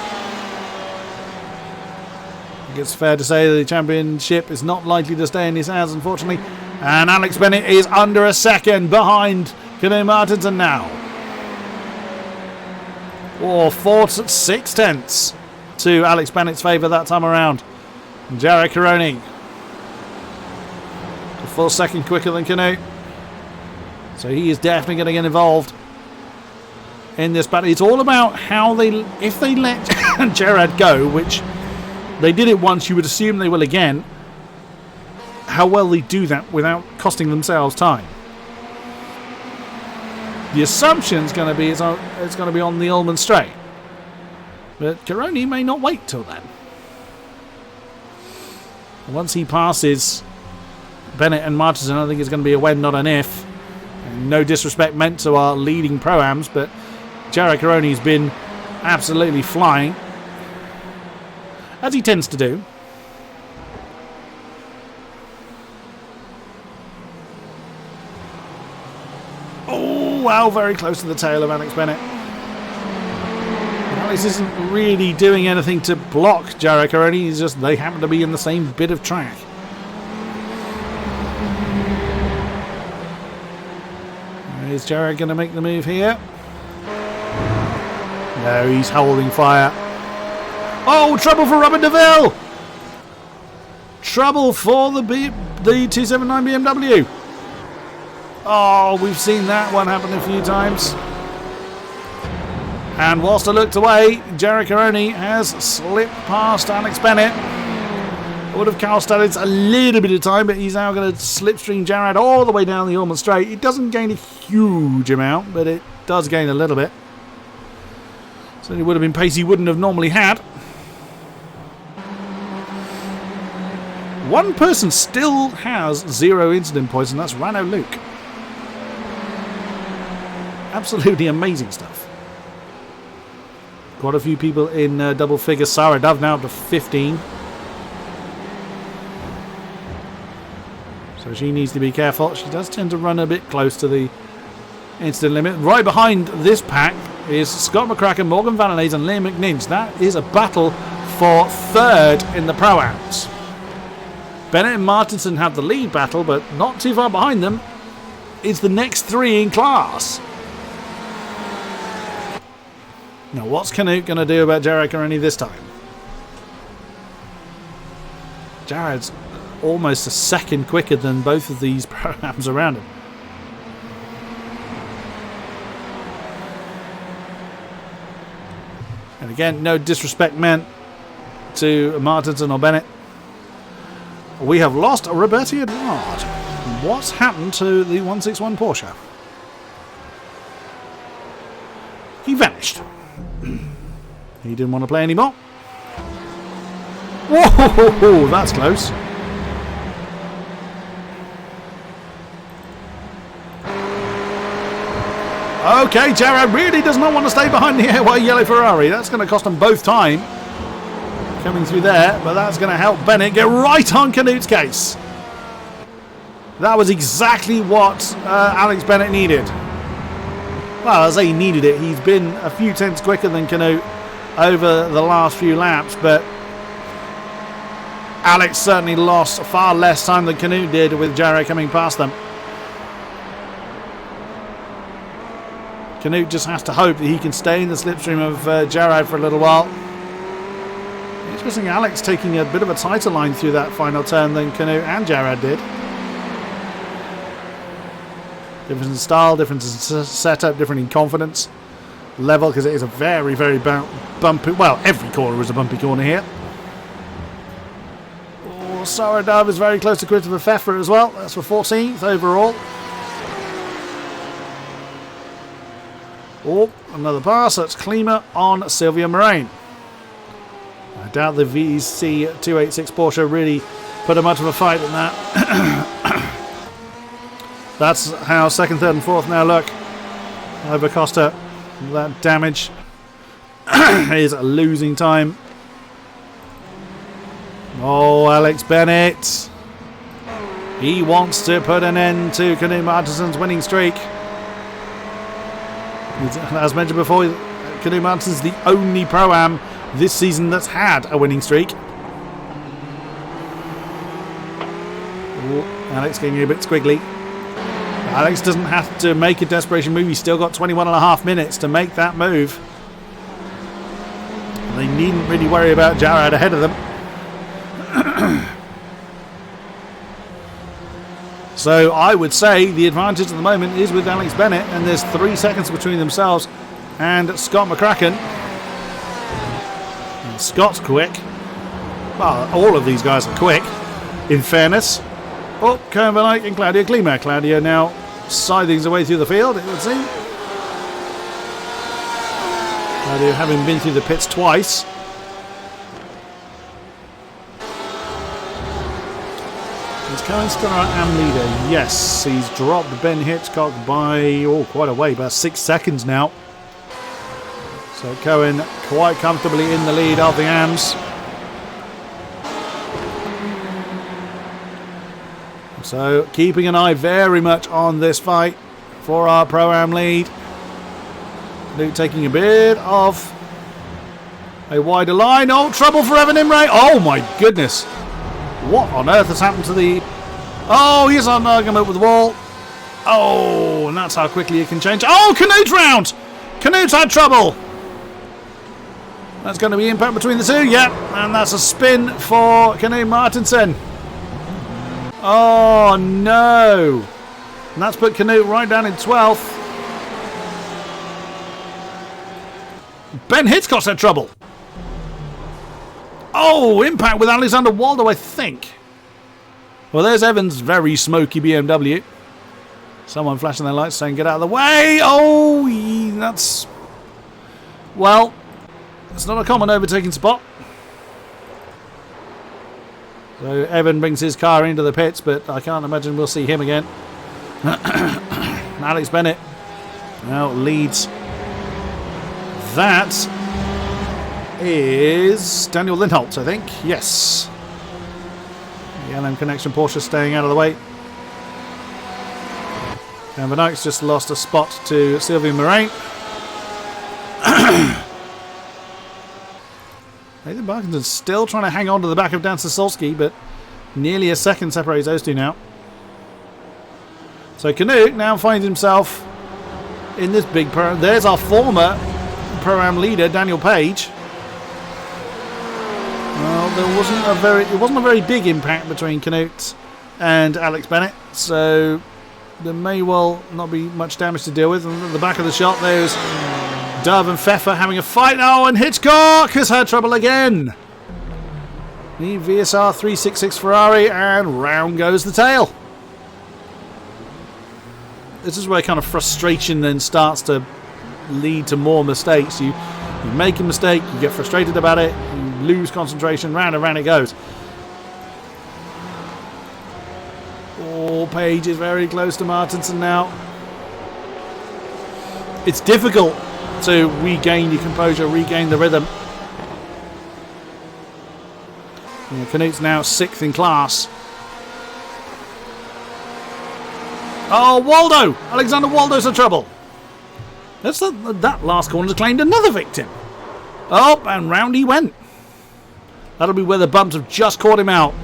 think it's fair to say the championship is not likely to stay in his hands, unfortunately. And Alex Bennett is under a second behind Canoe Martinson now. Or 4/6 to Alex Bennett's favour that time around. Jared Caroni, a full second quicker than Canoe. So he is definitely going to get involved in this battle. It's all about how if they let Gerard go, which they did it once, you would assume they will again, how well they do that without costing themselves time. The assumption is going to be it's going to be on the Ullman Straight, but Caroni may not wait till then. Once he passes Bennett and Martinson, I think it's going to be a when, not an if. And no disrespect meant to our leading pro-ams, but Jared Caroni's been absolutely flying, as he tends to do. Oh, wow, very close to the tail of Alex Bennett. Alex isn't really doing anything to block Jared Caroni, it's just they happen to be in the same bit of track. Is Jared going to make the move here? No, he's holding fire. Oh, trouble for Robert DeVille! Trouble for the 279 BMW. Oh, we've seen that one happen a few times. And whilst I looked away, Jared Caroni has slipped past Alex Bennett. Would have Carl Studded a little bit of time, but he's now going to slipstream Jared all the way down the Ullman Straight. It doesn't gain a huge amount, but it does gain a little bit. So it would have been pace he wouldn't have normally had. One person still has 0 incident points, and that's Rano Luke. Absolutely amazing stuff. Quite a few people in double figures. Sarah Dove now up to 15. So she needs to be careful. She does tend to run a bit close to the incident limit. Right behind this pack is Scott McCracken, Morgan Vanelais and Liam McNinch. That is a battle for third in the Pro-Ams. Bennett and Martinson have the lead battle, but not too far behind them is the next 3 in class. Now, what's Canute going to do about Jared Caroni this time? Jared's almost a second quicker than both of these Pro-Ams around him. And again, no disrespect meant to Martinson or Bennett. We have lost Roberti Edouard. What's happened to the 161 Porsche? He vanished. He didn't want to play anymore. Whoa, that's close. Okay, Jared really does not want to stay behind the AOR yellow Ferrari. That's going to cost them both time coming through there, but that's going to help Bennett get right on Canute's case. That was exactly what Alex Bennett needed. Well, I say he needed it. He's been a few tenths quicker than Canute over the last few laps, but Alex certainly lost far less time than Canute did with Jared coming past them. Canute just has to hope that he can stay in the slipstream of Jared for a little while. Interesting, Alex taking a bit of a tighter line through that final turn than Canute and Jared did. Difference in style, difference in setup, different in confidence level, because it is a very, very bumpy. Well, every corner is a bumpy corner here. Oh, Sarah Dove is very close to Christopher Pfeffer as well. That's for 14th overall. Oh, another pass. That's Klima on Sylvia Moraine. I doubt the VC 286 Porsche really put up much of a fight in that. That's how second, third and fourth now look over Costa. That damage is losing time. Oh, Alex Bennett. He wants to put an end to Knut Martinsen's winning streak. As mentioned before, Knut Martinsen is the only Pro-Am this season that's had a winning streak. Ooh, Alex getting a bit squiggly. Alex doesn't have to make a desperation move. He's still got 21.5 minutes to make that move. They needn't really worry about Jarrad ahead of them. So I would say the advantage at the moment is with Alex Bennett, and there's 3 seconds between themselves and Scott McCracken. And Scott's quick. Well, all of these guys are quick, in fairness. Oh, Kevin Van Eyck and Claudio Klima. Claudio now scything his way through the field, it would seem. Claudio having been through the pits twice. Is Cohen still our AM leader? Yes, he's dropped Ben Hitchcock by quite a way, about 6 seconds now. So Cohen quite comfortably in the lead of the AMs. So keeping an eye very much on this fight for our Pro-Am lead. Luke taking a bit of a wider line. Oh, trouble for Evan Imre. Oh my goodness. What on earth has happened to the... Oh, he's on an argument with the wall. Oh, and that's how quickly it can change. Oh, Knut round. Knut's had trouble. That's going to be impact between the two. Yep, and that's a spin for Knut Martinsen. Oh, no. And that's put Knut right down in 12th. Ben Hitchcock's had trouble. Oh, impact with Alexander Waldo, I think. Well, there's Evan's very smoky BMW. Someone flashing their lights saying, get out of the way. Oh, that's... Well, it's not a common overtaking spot. So Evan brings his car into the pits, but I can't imagine we'll see him again. Alex Bennett now leads. That is Daniel Lindholt, I think. Yes. The LM Connection Porsche staying out of the way. And Van Eyck's just lost a spot to Sylvie Moraine. Nathan Parkinson's still trying to hang on to the back of Dan Sasolski, but nearly a second separates those two now. So Knut now finds himself in this big pro. There's our former Pro-Am leader, Daniel Page. Well, it wasn't a very big impact between Knut and Alex Bennett, so there may well not be much damage to deal with. And at the back of the shot, there's Dove and Pfeffer having a fight. Oh, and Hitchcock has had trouble again. The VSR 366 Ferrari, and round goes the tail. This is where kind of frustration then starts to lead to more mistakes. You make a mistake, you get frustrated about it, you lose concentration, round and round it goes. Oh, Page is very close to Martinsen now. It's difficult to regain your composure, regain the rhythm. Knut's now 6th in class. Oh, Waldo! Alexander Waldo's in trouble. That last corner's claimed another victim. Oh, and round he went. That'll be where the bumps have just caught him out.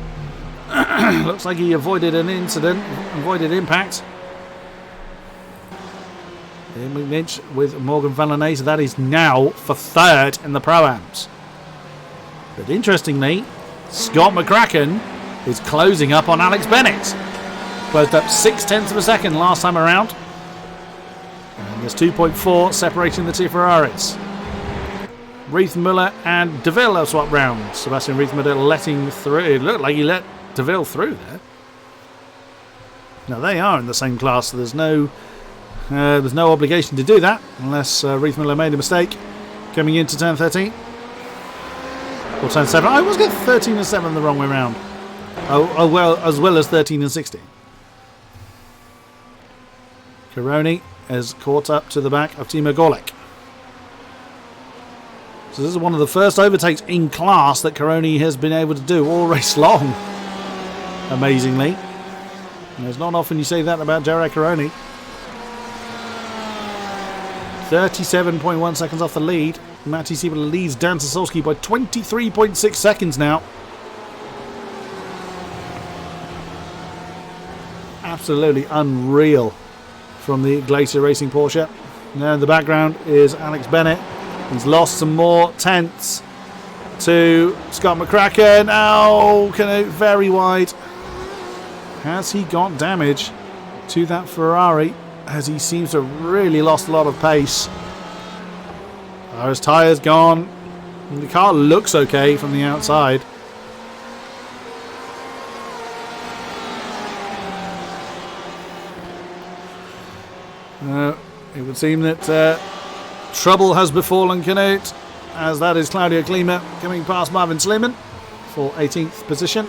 Looks like he avoided an incident, avoided impact. Lynch with Morgan Vallanese. That is now for 3rd in the Pro-Ams. But interestingly, Scott McCracken is closing up on Alex Bennett. Closed up 0.6 of a second last time around. And there's 2.4 separating the two Ferraris. Riethmuller and DeVille have swapped round. Sebastian Riethmuller letting through. It looked like he let DeVille through there. Now they are in the same class, so there's no obligation to do that unless Riethmuller made a mistake coming into turn 13 or turn 7. I was getting 13 and 7 the wrong way round. Well, as well as 13 and 16. Karoni has caught up to the back of Timo Gorlek. So this is one of the first overtakes in class that Caroni has been able to do all race long. Amazingly. And it's not often you say that about Jared Caroni. 37.1 seconds off the lead. Matty Siebel leads Dan Sasolski by 23.6 seconds now. Absolutely unreal from the Glacier Racing Porsche. Now in the background is Alex Bennett. He's lost some more tenths to Scott McCracken. Oh, Canute very wide. Has he got damage to that Ferrari? As he seems to have really lost a lot of pace. His tyres gone. The car looks okay from the outside. It would seem that trouble has befallen Canute, as that is Claudio Klima coming past Marvin Sleeman for 18th position.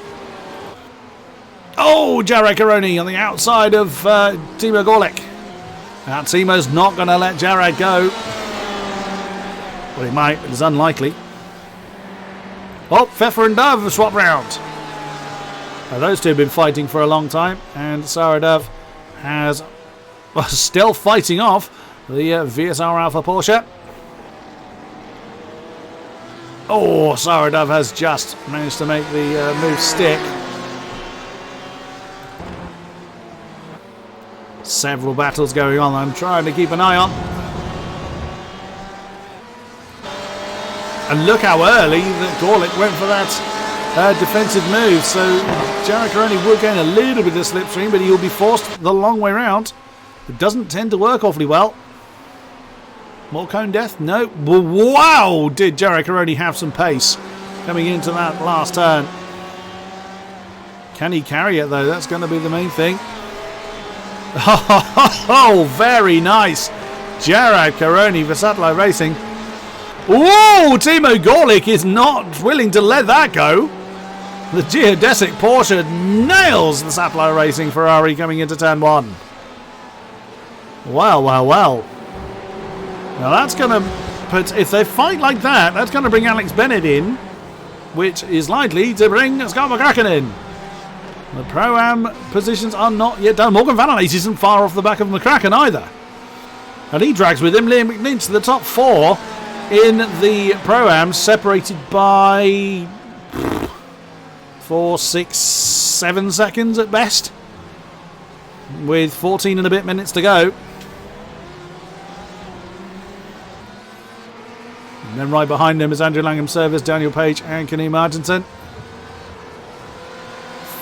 Oh, Jared Caroni on the outside of Timo Gorlick. Now Timo's not going to let Jared go. Well, he might, but it's unlikely. Oh, Pfeffer and Dove have swapped round. Now, those two have been fighting for a long time, and Sarah Dove has still fighting off the VSR Alpha Porsche. Oh, Sarah Dove has just managed to make the move stick. Several battles going on. I'm trying to keep an eye on. And look how early that Gorlick went for that defensive move. So Jared Caroni will gain a little bit of slipstream, but he'll be forced the long way round. It doesn't tend to work awfully well. More cone death? No. Wow! Did Jared Caroni have some pace coming into that last turn. Can he carry it though? That's going to be the main thing. Oh, very nice. Jared Caroni for Satellite Racing. Oh, Timo Gorlick is not willing to let that go. The geodesic Porsche nails the Satellite Racing Ferrari coming into turn 1. Wow, wow, wow. Now that's going to put, if they fight like that, that's going to bring Alex Bennett in, which is likely to bring Scott McCracken in. The Pro-Am positions are not yet done. Morgan Van Aert isn't far off the back of McCracken either. And he drags with him Liam McNinch to the top 4 in the Pro-Am, separated by 4, 6, 7 seconds at best, with 14 and a bit minutes to go. And then right behind them is Andrew Langham Service, Daniel Page and Kenny Martinson.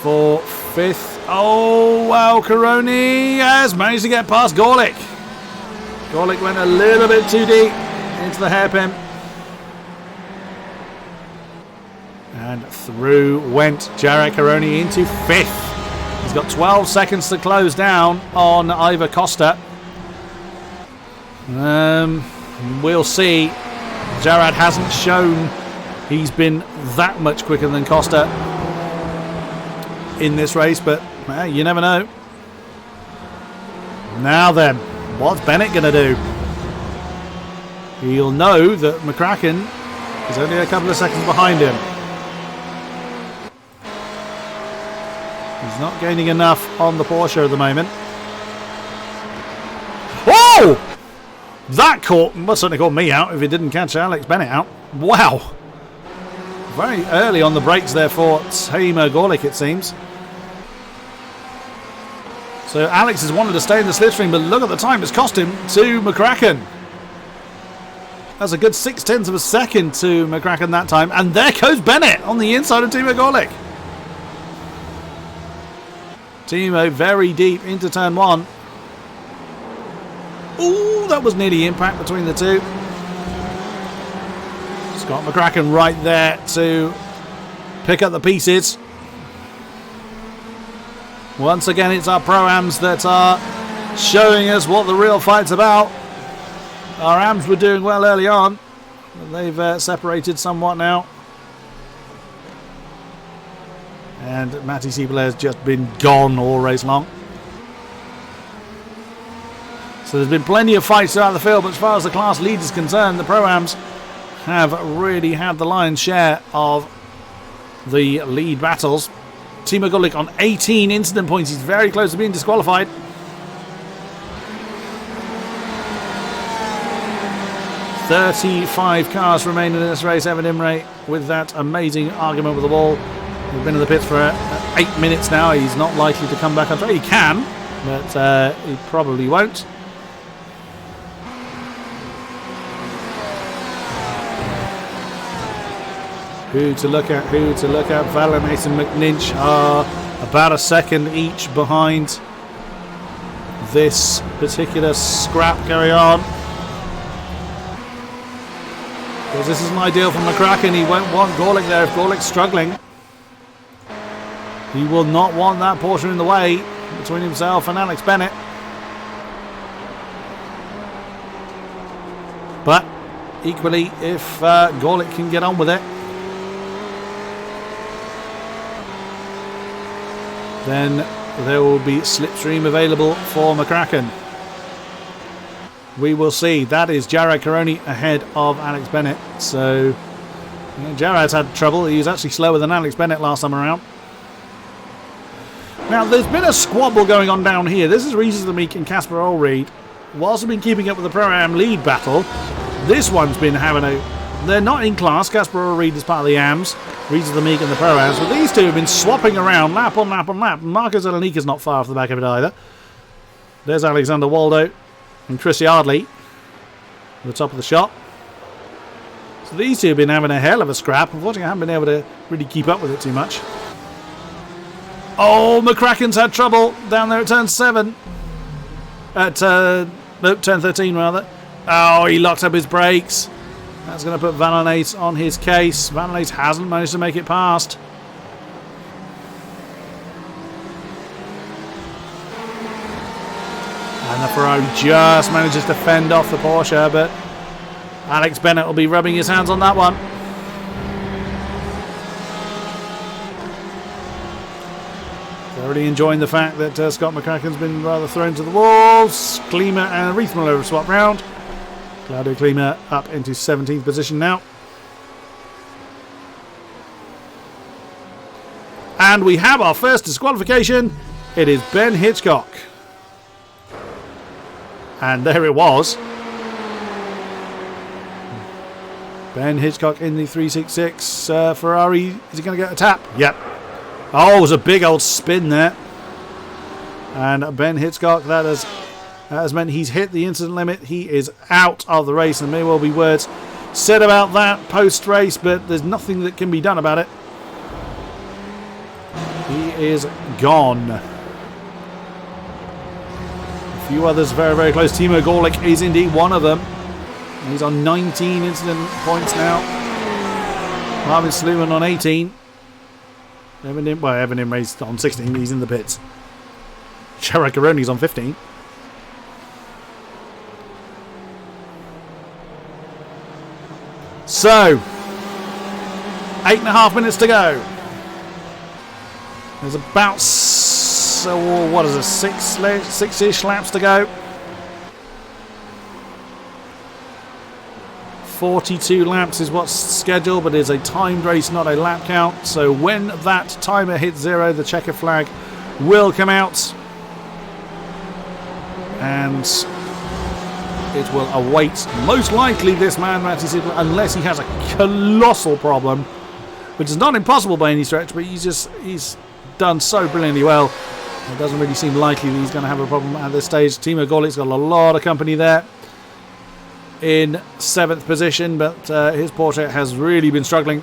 For 5th. Oh, wow, Caroni has managed to get past Gorlick. Gorlick went a little bit too deep into the hairpin. And through went Jared Caroni into 5th. He's got 12 seconds to close down on Ivor Costa. We'll see. Jared hasn't shown he's been that much quicker than Costa in this race, but you never know. Now then, what's Bennett going to do? He'll know that McCracken is only a couple of seconds behind him. He's not gaining enough on the Porsche at the moment. Oh! That certainly caught me out if it didn't catch Alex Bennett out. Wow. Very early on the brakes there for Timo Gorlick, it seems. So Alex has wanted to stay in the slipstream, but look at the time it's cost him to McCracken. That's a good 0.6 of a second to McCracken that time. And there goes Bennett on the inside of Timo Gorlick. Timo very deep into turn 1. Ooh, that was nearly impact between the two. Scott McCracken right there to pick up the pieces. Once again, it's our Pro-Ams that are showing us what the real fight's about. Our Ams were doing well early on, but they've separated somewhat now. And Matty Siebel has just been gone all race long. So there's been plenty of fights throughout the field, but as far as the class lead is concerned, the Pro-Ams have really had the lion's share of the lead battles. Timo Gulik on 18 incident points. He's very close to being disqualified. "35 cars remain in this race." Evan Imre with that amazing argument with the wall. He's been in the pits for 8 minutes now. He's not likely to come back on track. He can, but he probably won't. Who to look at? Valanace and McNinch are about a second each behind this particular scrap. Carry on. Because this isn't ideal for McCracken. He won't want Gorlick there if Gorlick's struggling. He will not want that Porsche in the way between himself and Alex Bennett. But equally, if Gorlick can get on with it, then there will be slipstream available for McCracken. We will see. That is Jared Caroni ahead of Alex Bennett. So Jared's had trouble. He was actually slower than Alex Bennett last time around. Now, there's been a squabble going on down here. This is Regis the Meek and Casper Ulreed. Whilst I've been keeping up with the Pro-Am lead battle, this one's been having a... They're not in class. Casper Ulreed is part of the AMs. Regis the Meek and the Pro-Ams. But these two have been swapping around lap on lap on lap. Marco Zelenika's not far off the back of it either. There's Alexander Waldo and Chris Yardley at the top of the shot. So these two have been having a hell of a scrap. Unfortunately, I haven't been able to really keep up with it too much. Oh, McCracken's had trouble down there at turn 7. Turn 13 rather. Oh, he locked up his brakes. That's going to put Valanace on his case. Valanace hasn't managed to make it past. And the Ferrari just manages to fend off the Porsche, but Alex Bennett will be rubbing his hands on that one. Already enjoying the fact that Scott McCracken's been rather thrown to the walls. Klima and Riethmuller have swapped round. Claudio Klima up into 17th position now. And we have our first disqualification. It is Ben Hitchcock. And there it was. Ben Hitchcock in the 366 Ferrari. Is he going to get a tap? Yep. Oh, it was a big old spin there. And Ben Hitchcock, that has meant he's hit the incident limit. He is out of the race. There may well be words said about that post-race, but there's nothing that can be done about it. He is gone. A few others very, very close. Timo Gorlick is indeed one of them. He's on 19 incident points now. Marvin Sluman on 18. Evan Imre's on 16. He's in the pits. Jared Caroni's on 15. So, 8.5 minutes to go. There's about, what is it, six-ish laps to go. 42 laps is what's scheduled, but it's a timed race, not a lap count. So when that timer hits 0, the checker flag will come out. And it will await, most likely, this man, Matty Sidler, unless he has a colossal problem, which is not impossible by any stretch, but he's done so brilliantly well. It doesn't really seem likely that he's going to have a problem at this stage. Timo Gorlick's got a lot of company there in 7th position, but his Porsche has really been struggling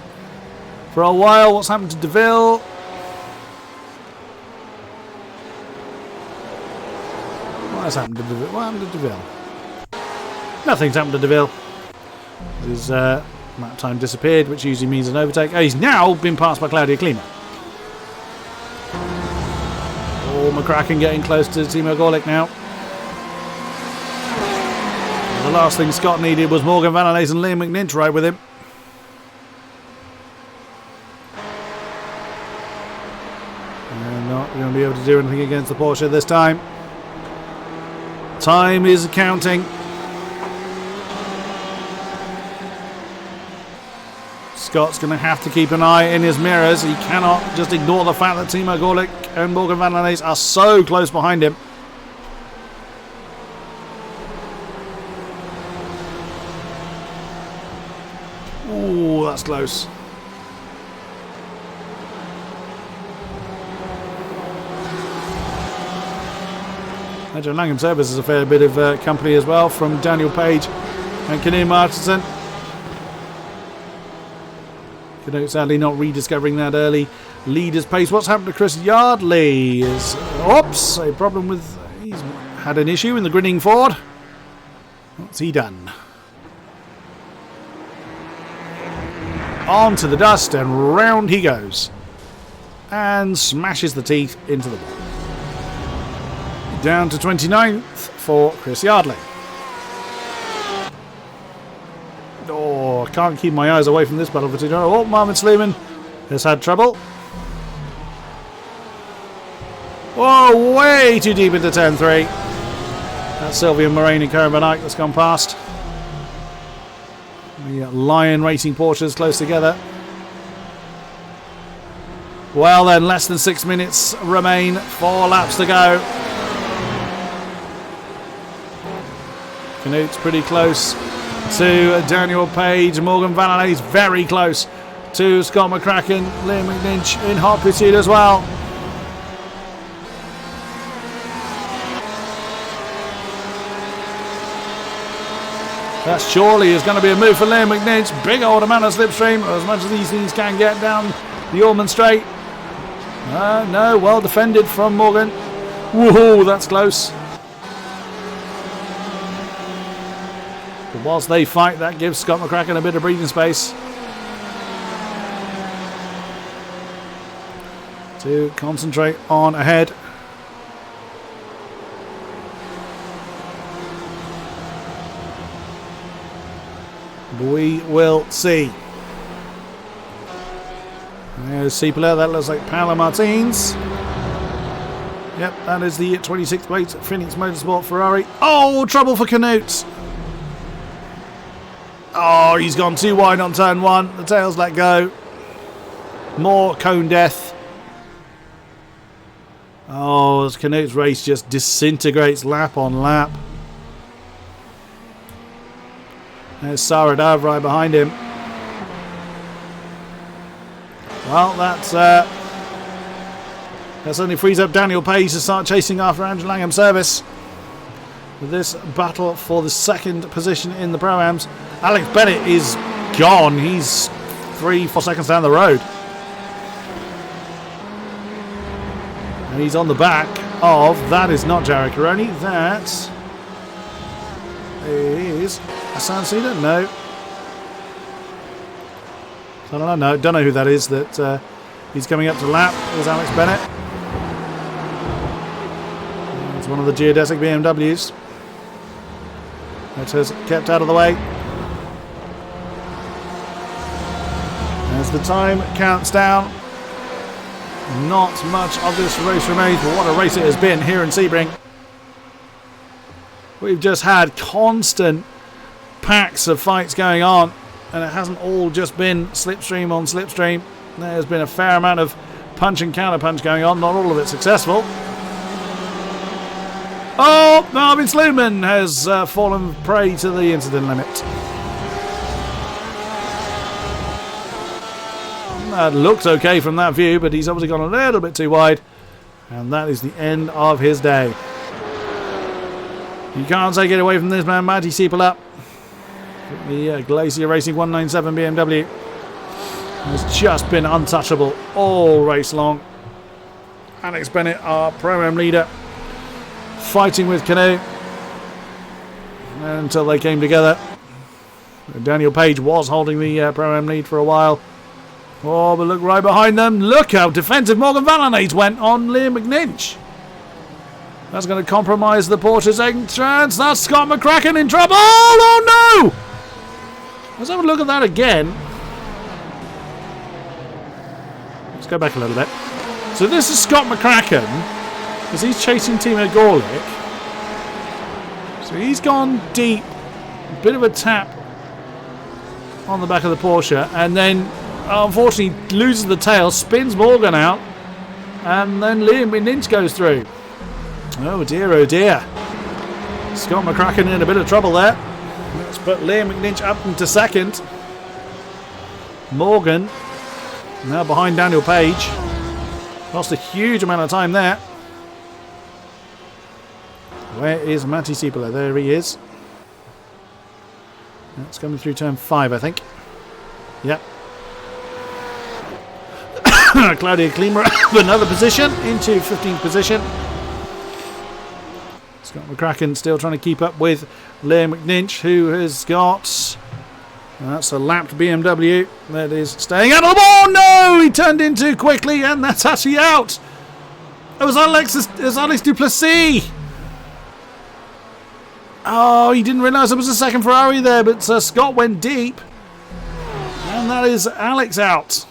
for a while. What's happened to DeVille? What has happened to DeVille? What happened to DeVille? Nothing's happened to DeVille. His lap time disappeared, which usually means an overtake. Oh, he's now been passed by Claudio Klima. Oh, McCracken getting close to Timo Gorlick now. The last thing Scott needed was Morgan Valanace and Liam McNinch right with him. And not going to be able to do anything against the Porsche this time. Time is counting. Scott's going to have to keep an eye in his mirrors. He cannot just ignore the fact that Timo Gorlick and Morgan van der Lees are so close behind him. Ooh, that's close. Adrian Langham Service is a fair bit of company as well from Daniel Page and Knut Martinson. Knut sadly not rediscovering that early leader's pace. What's happened to Chris Yardley? Oops, a problem with... He's had an issue in the grinning Ford. What's he done? On to the dust and round he goes. And smashes the teeth into the wall. Down to 29th for Chris Yardley. Oh, I can't keep my eyes away from this battle for too long. Oh, Marvin Sleeman has had trouble. Whoa, way too deep into turn 3. That's Sylvian Moraine and Karen Van Eyck that's gone past. The Lion Racing Porsches close together. Well then, less than 6 minutes remain. 4 laps to go. Knut's pretty close to Daniel Page. Morgan van der Lees very close to Scott McCracken. Liam McNinch in hot pursuit as well. That surely is going to be a move for Liam McNinch. Big old amount of slipstream, as much as these things can get down the Ormond Straight. No, well defended from Morgan. Whoa, that's close. But whilst they fight, that gives Scott McCracken a bit of breathing space to concentrate on ahead. We will see. There's Cipolla. That looks like Paolo Martins. Yep, that is the 26th plate Phoenix Motorsport Ferrari. Oh, trouble for Knut. Oh, he's gone too wide on turn 1. The tail's let go. More cone death. Oh, as Knut's race just disintegrates lap on lap. There's Saradav right behind him. Well, that certainly frees up Daniel Page to start chasing after Andrew Langham Service. With this battle for the 2nd position in the Pro-Ams. Alex Bennett is gone. He's 3-4 seconds down the road. And he's on the back of... That is not Jared Caroni. That is... Hassan Cedar? No. Don't know who that is. That he's coming up to lap. There's Alex Bennett. It's one of the geodesic BMWs. That has kept out of the way. As the time counts down, not much of this race remains, but what a race it has been here in Sebring. We've just had constant packs of fights going on, and it hasn't all just been slipstream on slipstream. There's been a fair amount of punch and counter punch going on, not all of it successful. Oh, Marvin Sluman has fallen prey to the incident limit. That looks okay from that view, but he's obviously gone a little bit too wide, and that is the end of his day. You can't take it away from this man, Matty Cipolla. The Glacier Racing 197 BMW has just been untouchable all race long. Alex Bennett, our Pro-Am leader, fighting with Knut until they came together. Daniel Page was holding the Pro-Am lead for a while. Oh, but look right behind them. Look how defensive Morgan van der Lees went on Liam McNinch. That's going to compromise the Porsche's entrance. That's Scott McCracken in trouble. Oh, no! Let's have a look at that again. Let's go back a little bit. So this is Scott McCracken as he's chasing Timo Gorlick. So he's gone deep. A bit of a tap on the back of the Porsche. And then unfortunately loses the tail, spins Morgan out, and then Liam McNinch goes through. Oh dear, oh dear. Scott McCracken in a bit of trouble there. Let's put Liam McNinch up into second. Morgan now behind Daniel Page. Lost a huge amount of time there. Where is Matty Siepela? There he is. That's coming through turn 5, I think. Yep. Claudia Klima up another position into 15th position. Scott McCracken still trying to keep up with Liam McNinch, who has got... That's a lapped BMW that is staying out of the ball. No, he turned in too quickly, and that's actually out. It was Alex Duplessis. Oh, he didn't realise there was a second Ferrari there, but Scott went deep, and that is Alex out.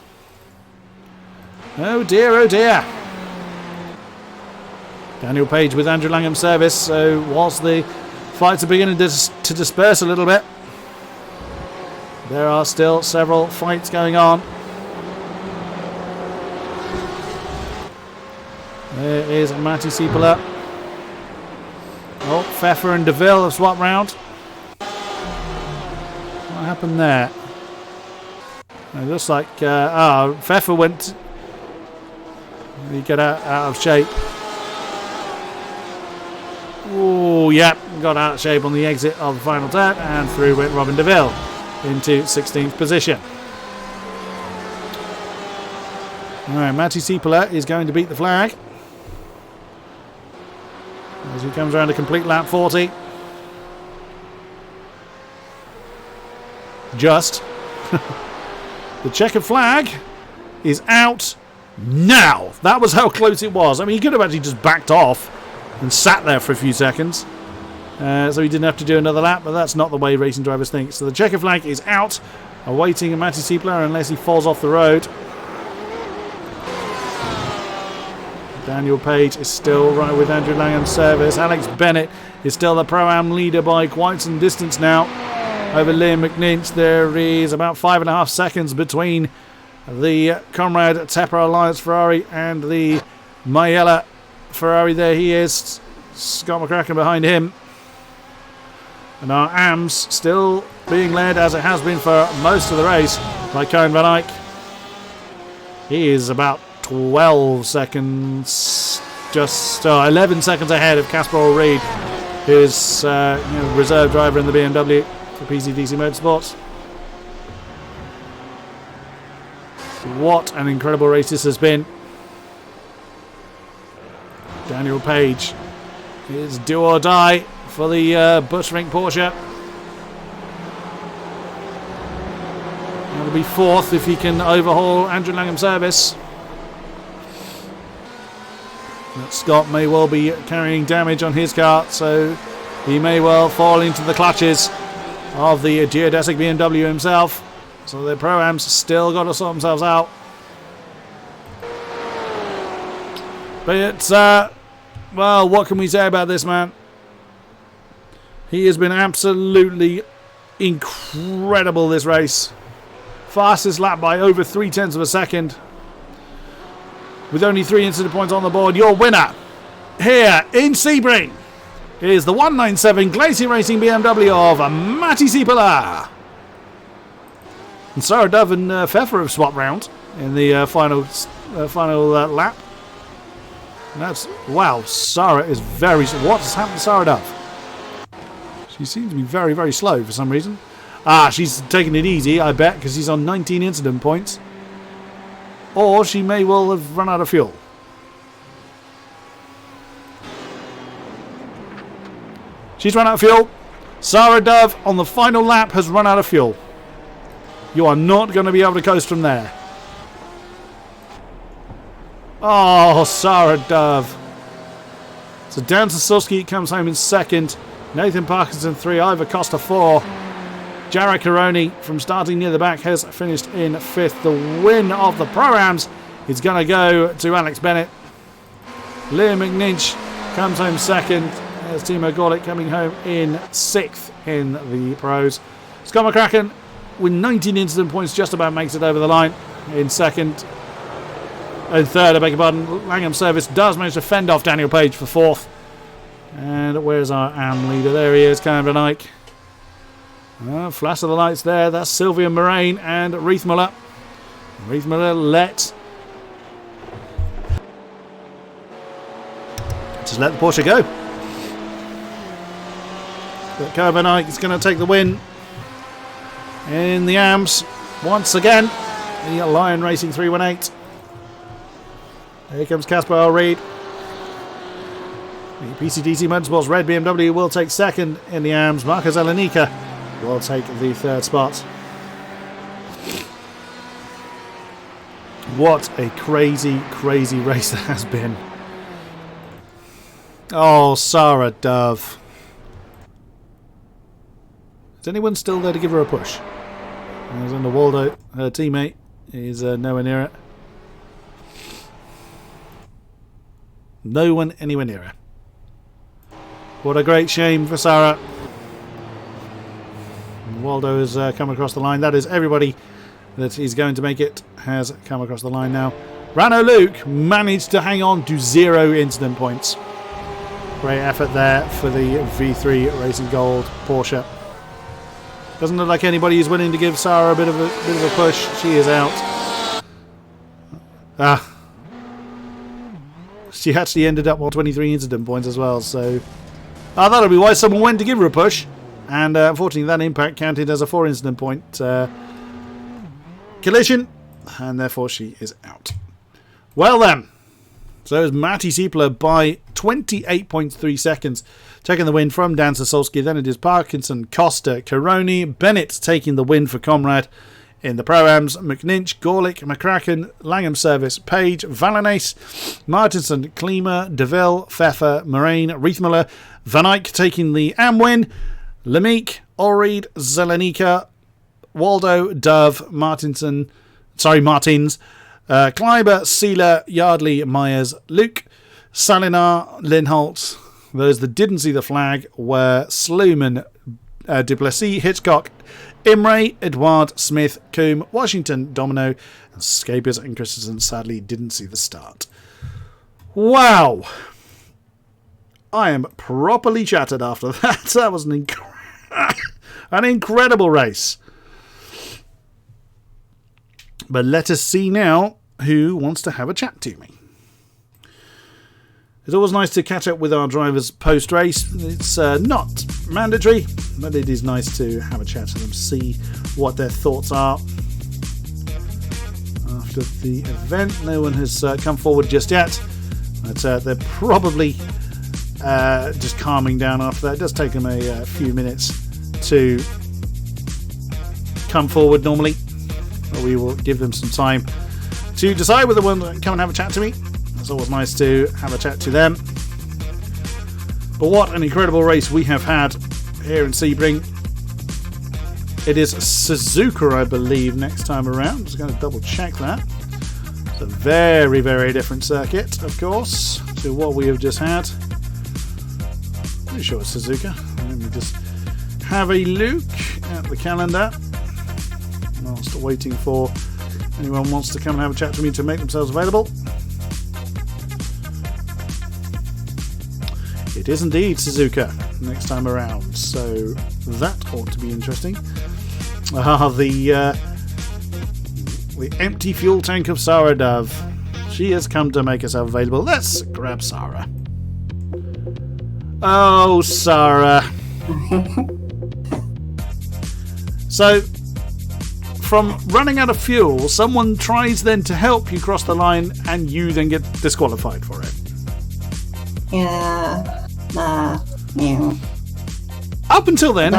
Oh dear, oh dear. Daniel Page with Andrew Langham's service. So whilst the fights are beginning to disperse a little bit, there are still several fights going on. There is Matty Siepela. Oh, Pfeffer and DeVille have swapped round. What happened there? It looks like Pfeffer went. He got out of shape. Oh, yep, got out of shape on the exit of the final turn, and through went Robin DeVille into 16th position. Alright, Matty Siepela is going to beat the flag as he comes around a complete lap 40. Just. The checkered flag is out now. That was how close it was. I mean, he could have actually just backed off and sat there for a few seconds. So he didn't have to do another lap, but that's not the way racing drivers think. So the checkered flag is out, awaiting Matty Siepela unless he falls off the road. Daniel Page is still right with Andrew Langham's service. Alex Bennett is still the Pro-Am leader by quite some distance now over Liam McNinch. There is about 5.5 seconds between the Comrade Tepper Alliance Ferrari and the Mayella Ferrari. There he is, Scott McCracken behind him. And our AMS still being led, as it has been for most of the race, by Cohen Van Eyck. He is about 12 seconds, just 11 seconds ahead of Casper Reed, who is reserve driver in the BMW for PCDC Motorsports. What an incredible race this has been. Daniel Page is do or die for the Bushring Porsche. That'll be fourth if he can overhaul Andrew Langham's service. But Scott may well be carrying damage on his car, so he may well fall into the clutches of the geodesic BMW himself. So the Pro-Ams still got to sort themselves out. But it's, well, what can we say about this man? He has been absolutely incredible this race. Fastest lap by over 0.3 of a second. With only 3 incident points on the board, your winner here in Sebring is the 197 Glacier Racing BMW of Matty Siepela. And Sarah Dove and Pfeffer have swapped round in the final lap. And that's, wow, Sarah is very... What has happened to Sarah Dove? She seems to be very, very slow for some reason. She's taking it easy, I bet, because she's on 19 incident points. Or she may well have run out of fuel. She's run out of fuel. Sarah Dove on the final lap has run out of fuel. You are not going to be able to coast from there. Oh, Sarah Dove. So Dan Sasuski comes home in second. Nathan Parkinson 3, Ivor Costa 4. Jarrett Caroni from starting near the back has finished in 5th. The win of the Pro-Ams is going to go to Alex Bennett. Liam McNinch comes home second. There's Timo Gorlick coming home in 6th in the Pros. Scott McCracken with 19 incident points just about makes it over the line in second. In third, I beg your pardon. Langham Service does manage to fend off Daniel Page for fourth. And where's our AM leader? There he is, King-Kodiak. Flash of the lights there. That's Sylvia Moraine and Reith Muller. Reith Muller just let the Porsche go. But King-Kodiak is going to take the win in the AMs once again. The Lion Racing 318. Here comes Casper L. Reed. The PCDC Motorsports Red BMW will take second in the AMs. Marco Zelenica will take the third spot. What a crazy, crazy race that has been. Oh, Sarah Dove. Is anyone still there to give her a push? Alexander Waldo, her teammate, is nowhere near it. No one anywhere near her. What a great shame for Sarah. Waldo has come across the line. That is everybody that is going to make it has come across the line now. Rano Luke managed to hang on to 0 incident points. Great effort there for the V3 Racing Gold Porsche. Doesn't look like anybody is willing to give Sarah a bit of a push. She is out. She actually ended up on 23 incident points as well, so that'll be why someone went to give her a push, and unfortunately that impact counted as a 4 incident point collision, and therefore she is out. Well then, so it's Matty Siepler by 28.3 seconds taking the win from Dan Sasolski. Then it is Parkinson, Costa, Caroni, Bennett taking the win for Comrade. In the Pro-Ams, McNinch, Gorlick, McCracken, Langham Service, Page, Valanace, Martinson, Klima, DeVille, Pfeffer, Moraine, Reithmuller, Van Eyck taking the AM win, Lemique, Allreed, Zelenica, Waldo, Dove, Martins, Kleiber, Seeler, Yardley, Myers, Luke, Salinar, Linholt. Those that didn't see the flag were Sluman, Duplessis, Hitchcock, Imre, Edouard, Smith, Coombe, Washington, Domino, and Scapers and Christensen sadly didn't see the start. Wow! I am properly shattered after that. That was an incredible race. But let us see now who wants to have a chat to me. It's always nice to catch up with our drivers post-race. It's not mandatory, but it is nice to have a chat to them, see what their thoughts are after the event. No one has come forward just yet, but they're probably just calming down after that. It does take them a few minutes to come forward normally, but we will give them some time to decide whether they want to come and have a chat to me. It's always nice to have a chat to them. But what an incredible race we have had here in Sebring. It is Suzuka, I believe, next time around. I'm just going to double check that. It's a very, very different circuit, of course, to what we have just had. Pretty sure it's Suzuka. Let me just have a look at the calendar. Whilst waiting for anyone wants to come and have a chat to me to make themselves available. It is indeed Suzuka next time around, so that ought to be interesting. The empty fuel tank of Sarah Dove. She has come to make herself available. Let's grab Sarah. Oh, Sarah. So, from running out of fuel, someone tries then to help you cross the line, and you then get disqualified for it. Yeah. Up until then,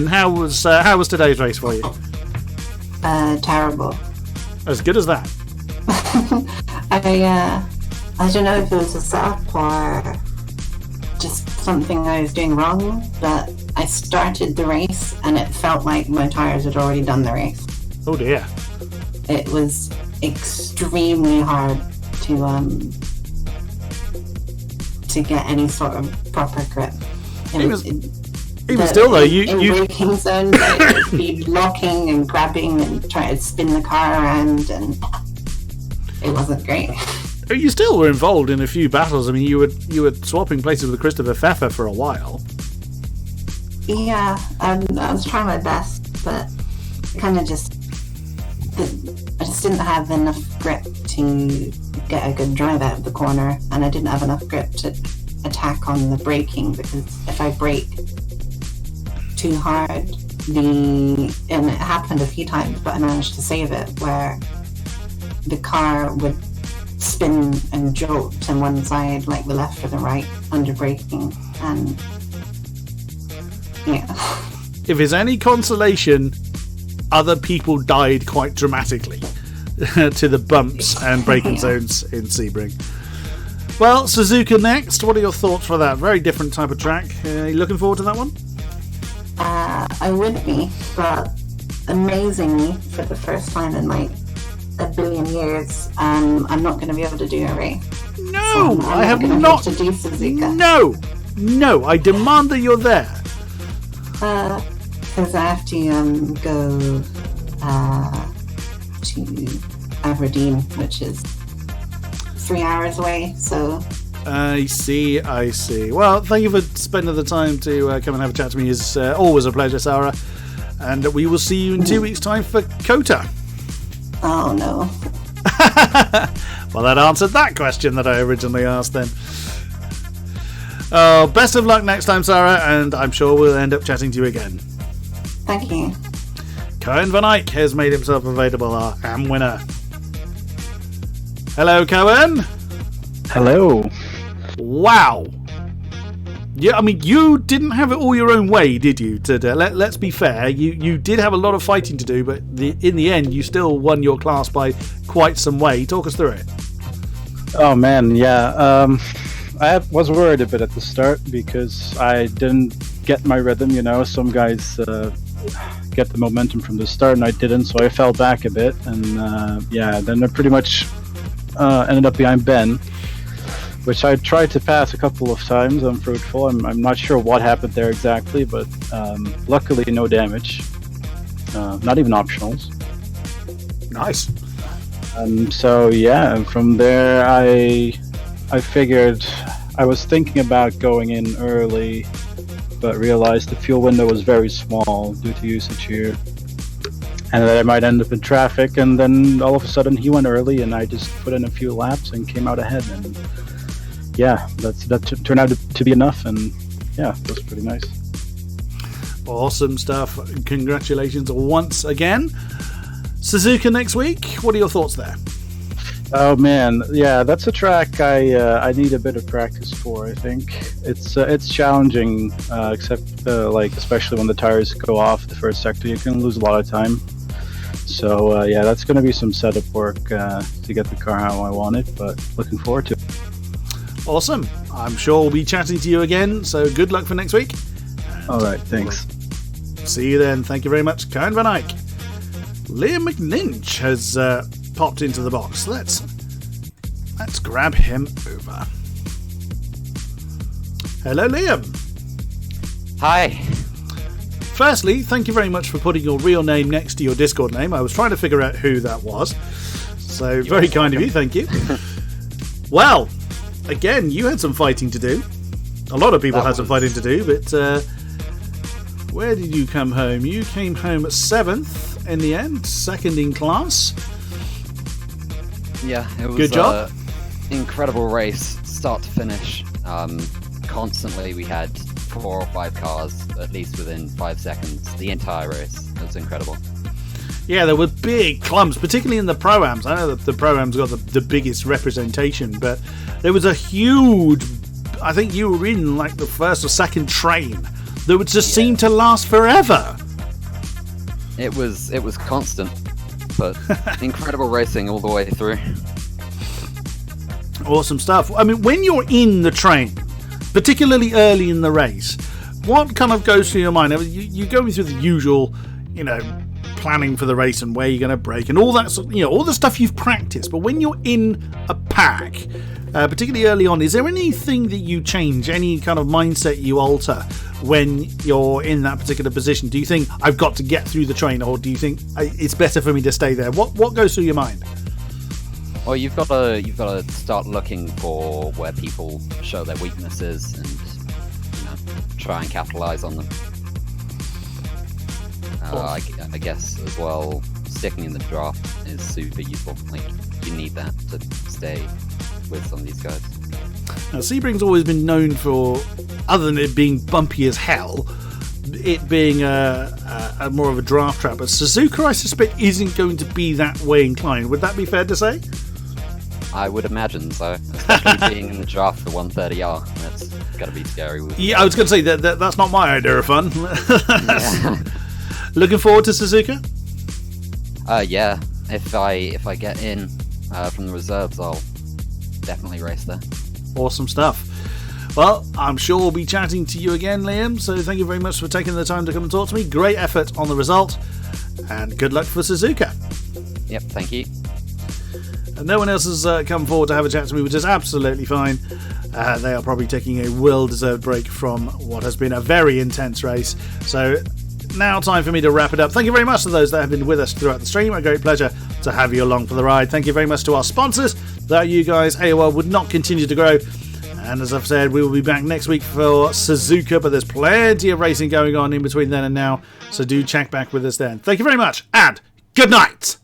how was today's race for you? Terrible. As good as that. I don't know if it was a setup or just something I was doing wrong, but I started the race and it felt like my tires had already done the race. Oh dear. It was extremely hard to get any sort of proper grip. Even still, though, in braking zones, I'd be locking and grabbing and trying to spin the car around, and it wasn't great. You still were involved in a few battles. I mean, you were swapping places with Christopher Pfeffer for a while. Yeah, I was trying my best, but kind of I just didn't have enough grip to get a good drive out of the corner, and I didn't have enough grip to attack on the braking, because if I brake too hard, and it happened a few times, but I managed to save it, where the car would spin and jolt to one side, like the left or the right, under braking, and yeah. If it's any consolation, other people died quite dramatically to the bumps and braking zones in Sebring. Well, Suzuka next. What are your thoughts for that? Very different type of track. Are you looking forward to that one? I would be, but amazingly, for the first time in like a billion years, I'm not going to be able to do a race. No, so I have not. To do Suzuka. No, I demand that you're there. Because I have to go to Aberdeen, which is 3 hours away, so... I see. Well, thank you for spending the time to come and have a chat to me. It's always a pleasure, Sarah. And we will see you in 2 weeks' time for Kota. Oh, no. Well, that answered that question that I originally asked then. Oh, best of luck next time, Sarah, and I'm sure we'll end up chatting to you again. Thank you. Cohen Van Eyck has made himself available, our AM winner. Hello, Cohen. Hello. Wow. Yeah, I mean, you didn't have it all your own way, did you? Let's be fair. You did have a lot of fighting to do, but in the end, you still won your class by quite some way. Talk us through it. Oh, man, yeah. I was worried a bit at the start because I didn't get my rhythm, you know. Some guys get the momentum from the start, and I didn't, so I fell back a bit. And, then I pretty much ended up behind Ben, which I tried to pass a couple of times. Unfruitful. I'm not sure what happened there exactly, but luckily no damage. Not even optionals. Nice. So yeah, and from there I figured I was thinking about going in early, but realized the fuel window was very small due to usage here, and that I might end up in traffic. And then all of a sudden he went early, and I just put in a few laps and came out ahead. And yeah, that turned out to be enough, and yeah, it was pretty nice. Awesome stuff. Congratulations once again. Suzuka next week. What are your thoughts there? Oh man, yeah, that's a track I need a bit of practice for. I think it's challenging, except like especially when the tires go off the first sector, you can lose a lot of time. So yeah, that's going to be some setup work to get the car how I want it, but looking forward to it. Awesome. I'm sure we'll be chatting to you again. So good luck for next week. All right, thanks. See you then. Thank you very much, Cohen Van Eyck. Liam McNinch has popped into the box. Let's grab him over. Hello, Liam. Hi. Firstly, thank you very much for putting your real name next to your Discord name. I was trying to figure out who that was. So very kind of you. Thank you. Well, again, you had some fighting to do. A lot of people had some fighting to do, but where did you come home? You came home at 7th in the end, 2nd in class. Yeah, it was good job. Incredible race, start to finish. Constantly we had 4 or 5 cars, at least within 5 seconds, the entire race. It was incredible. Yeah, there were big clumps, particularly in the Pro-Ams. I know that the Pro-Ams got the biggest representation, but there was a huge... I think you were in like the first or second train that would just seem to last forever. It was constant, but incredible racing all the way through. Awesome stuff. I mean, when you're in the train, particularly early in the race, what kind of goes through your mind? I mean, you go through the usual, planning for the race and where you're going to brake and all that, all the stuff you've practiced. But when you're in a pack, particularly early on. Is there anything that you change, any kind of mindset you alter when you're in that particular position? Do you think I've got to get through the train, or do you think it's better for me to stay there? What goes through your mind? Well, you've got to start looking for where people show their weaknesses and try and capitalize on them. I guess as well, sticking in the draft is super useful. Like, you need that to stay with some of these guys. Now, Sebring's always been known for, other than it being bumpy as hell, it being a more of a draft trap. But Suzuka, I suspect, isn't going to be that way inclined. Would that be fair to say? I would imagine so, especially being in the draft for 130R. That's got to be scary. Yeah, I was going to say that's not my idea of fun. Yeah. Looking forward to Suzuka? Yeah. If I get in from the reserves, I'll definitely race there. Awesome stuff. Well, I'm sure we'll be chatting to you again, Liam, so thank you very much for taking the time to come and talk to me. Great effort on the result, and good luck for Suzuka. Yep, thank you. And no one else has come forward to have a chat to me, which is absolutely fine. They are probably taking a well-deserved break from what has been a very intense race. So now time for me to wrap it up. Thank you very much to those that have been with us throughout the stream. A great pleasure to have you along for the ride. Thank you very much to our sponsors. Without you guys, AOR would not continue to grow. And as I've said, we will be back next week for Suzuka, but there's plenty of racing going on in between then and now, so do check back with us then. Thank you very much, and good night!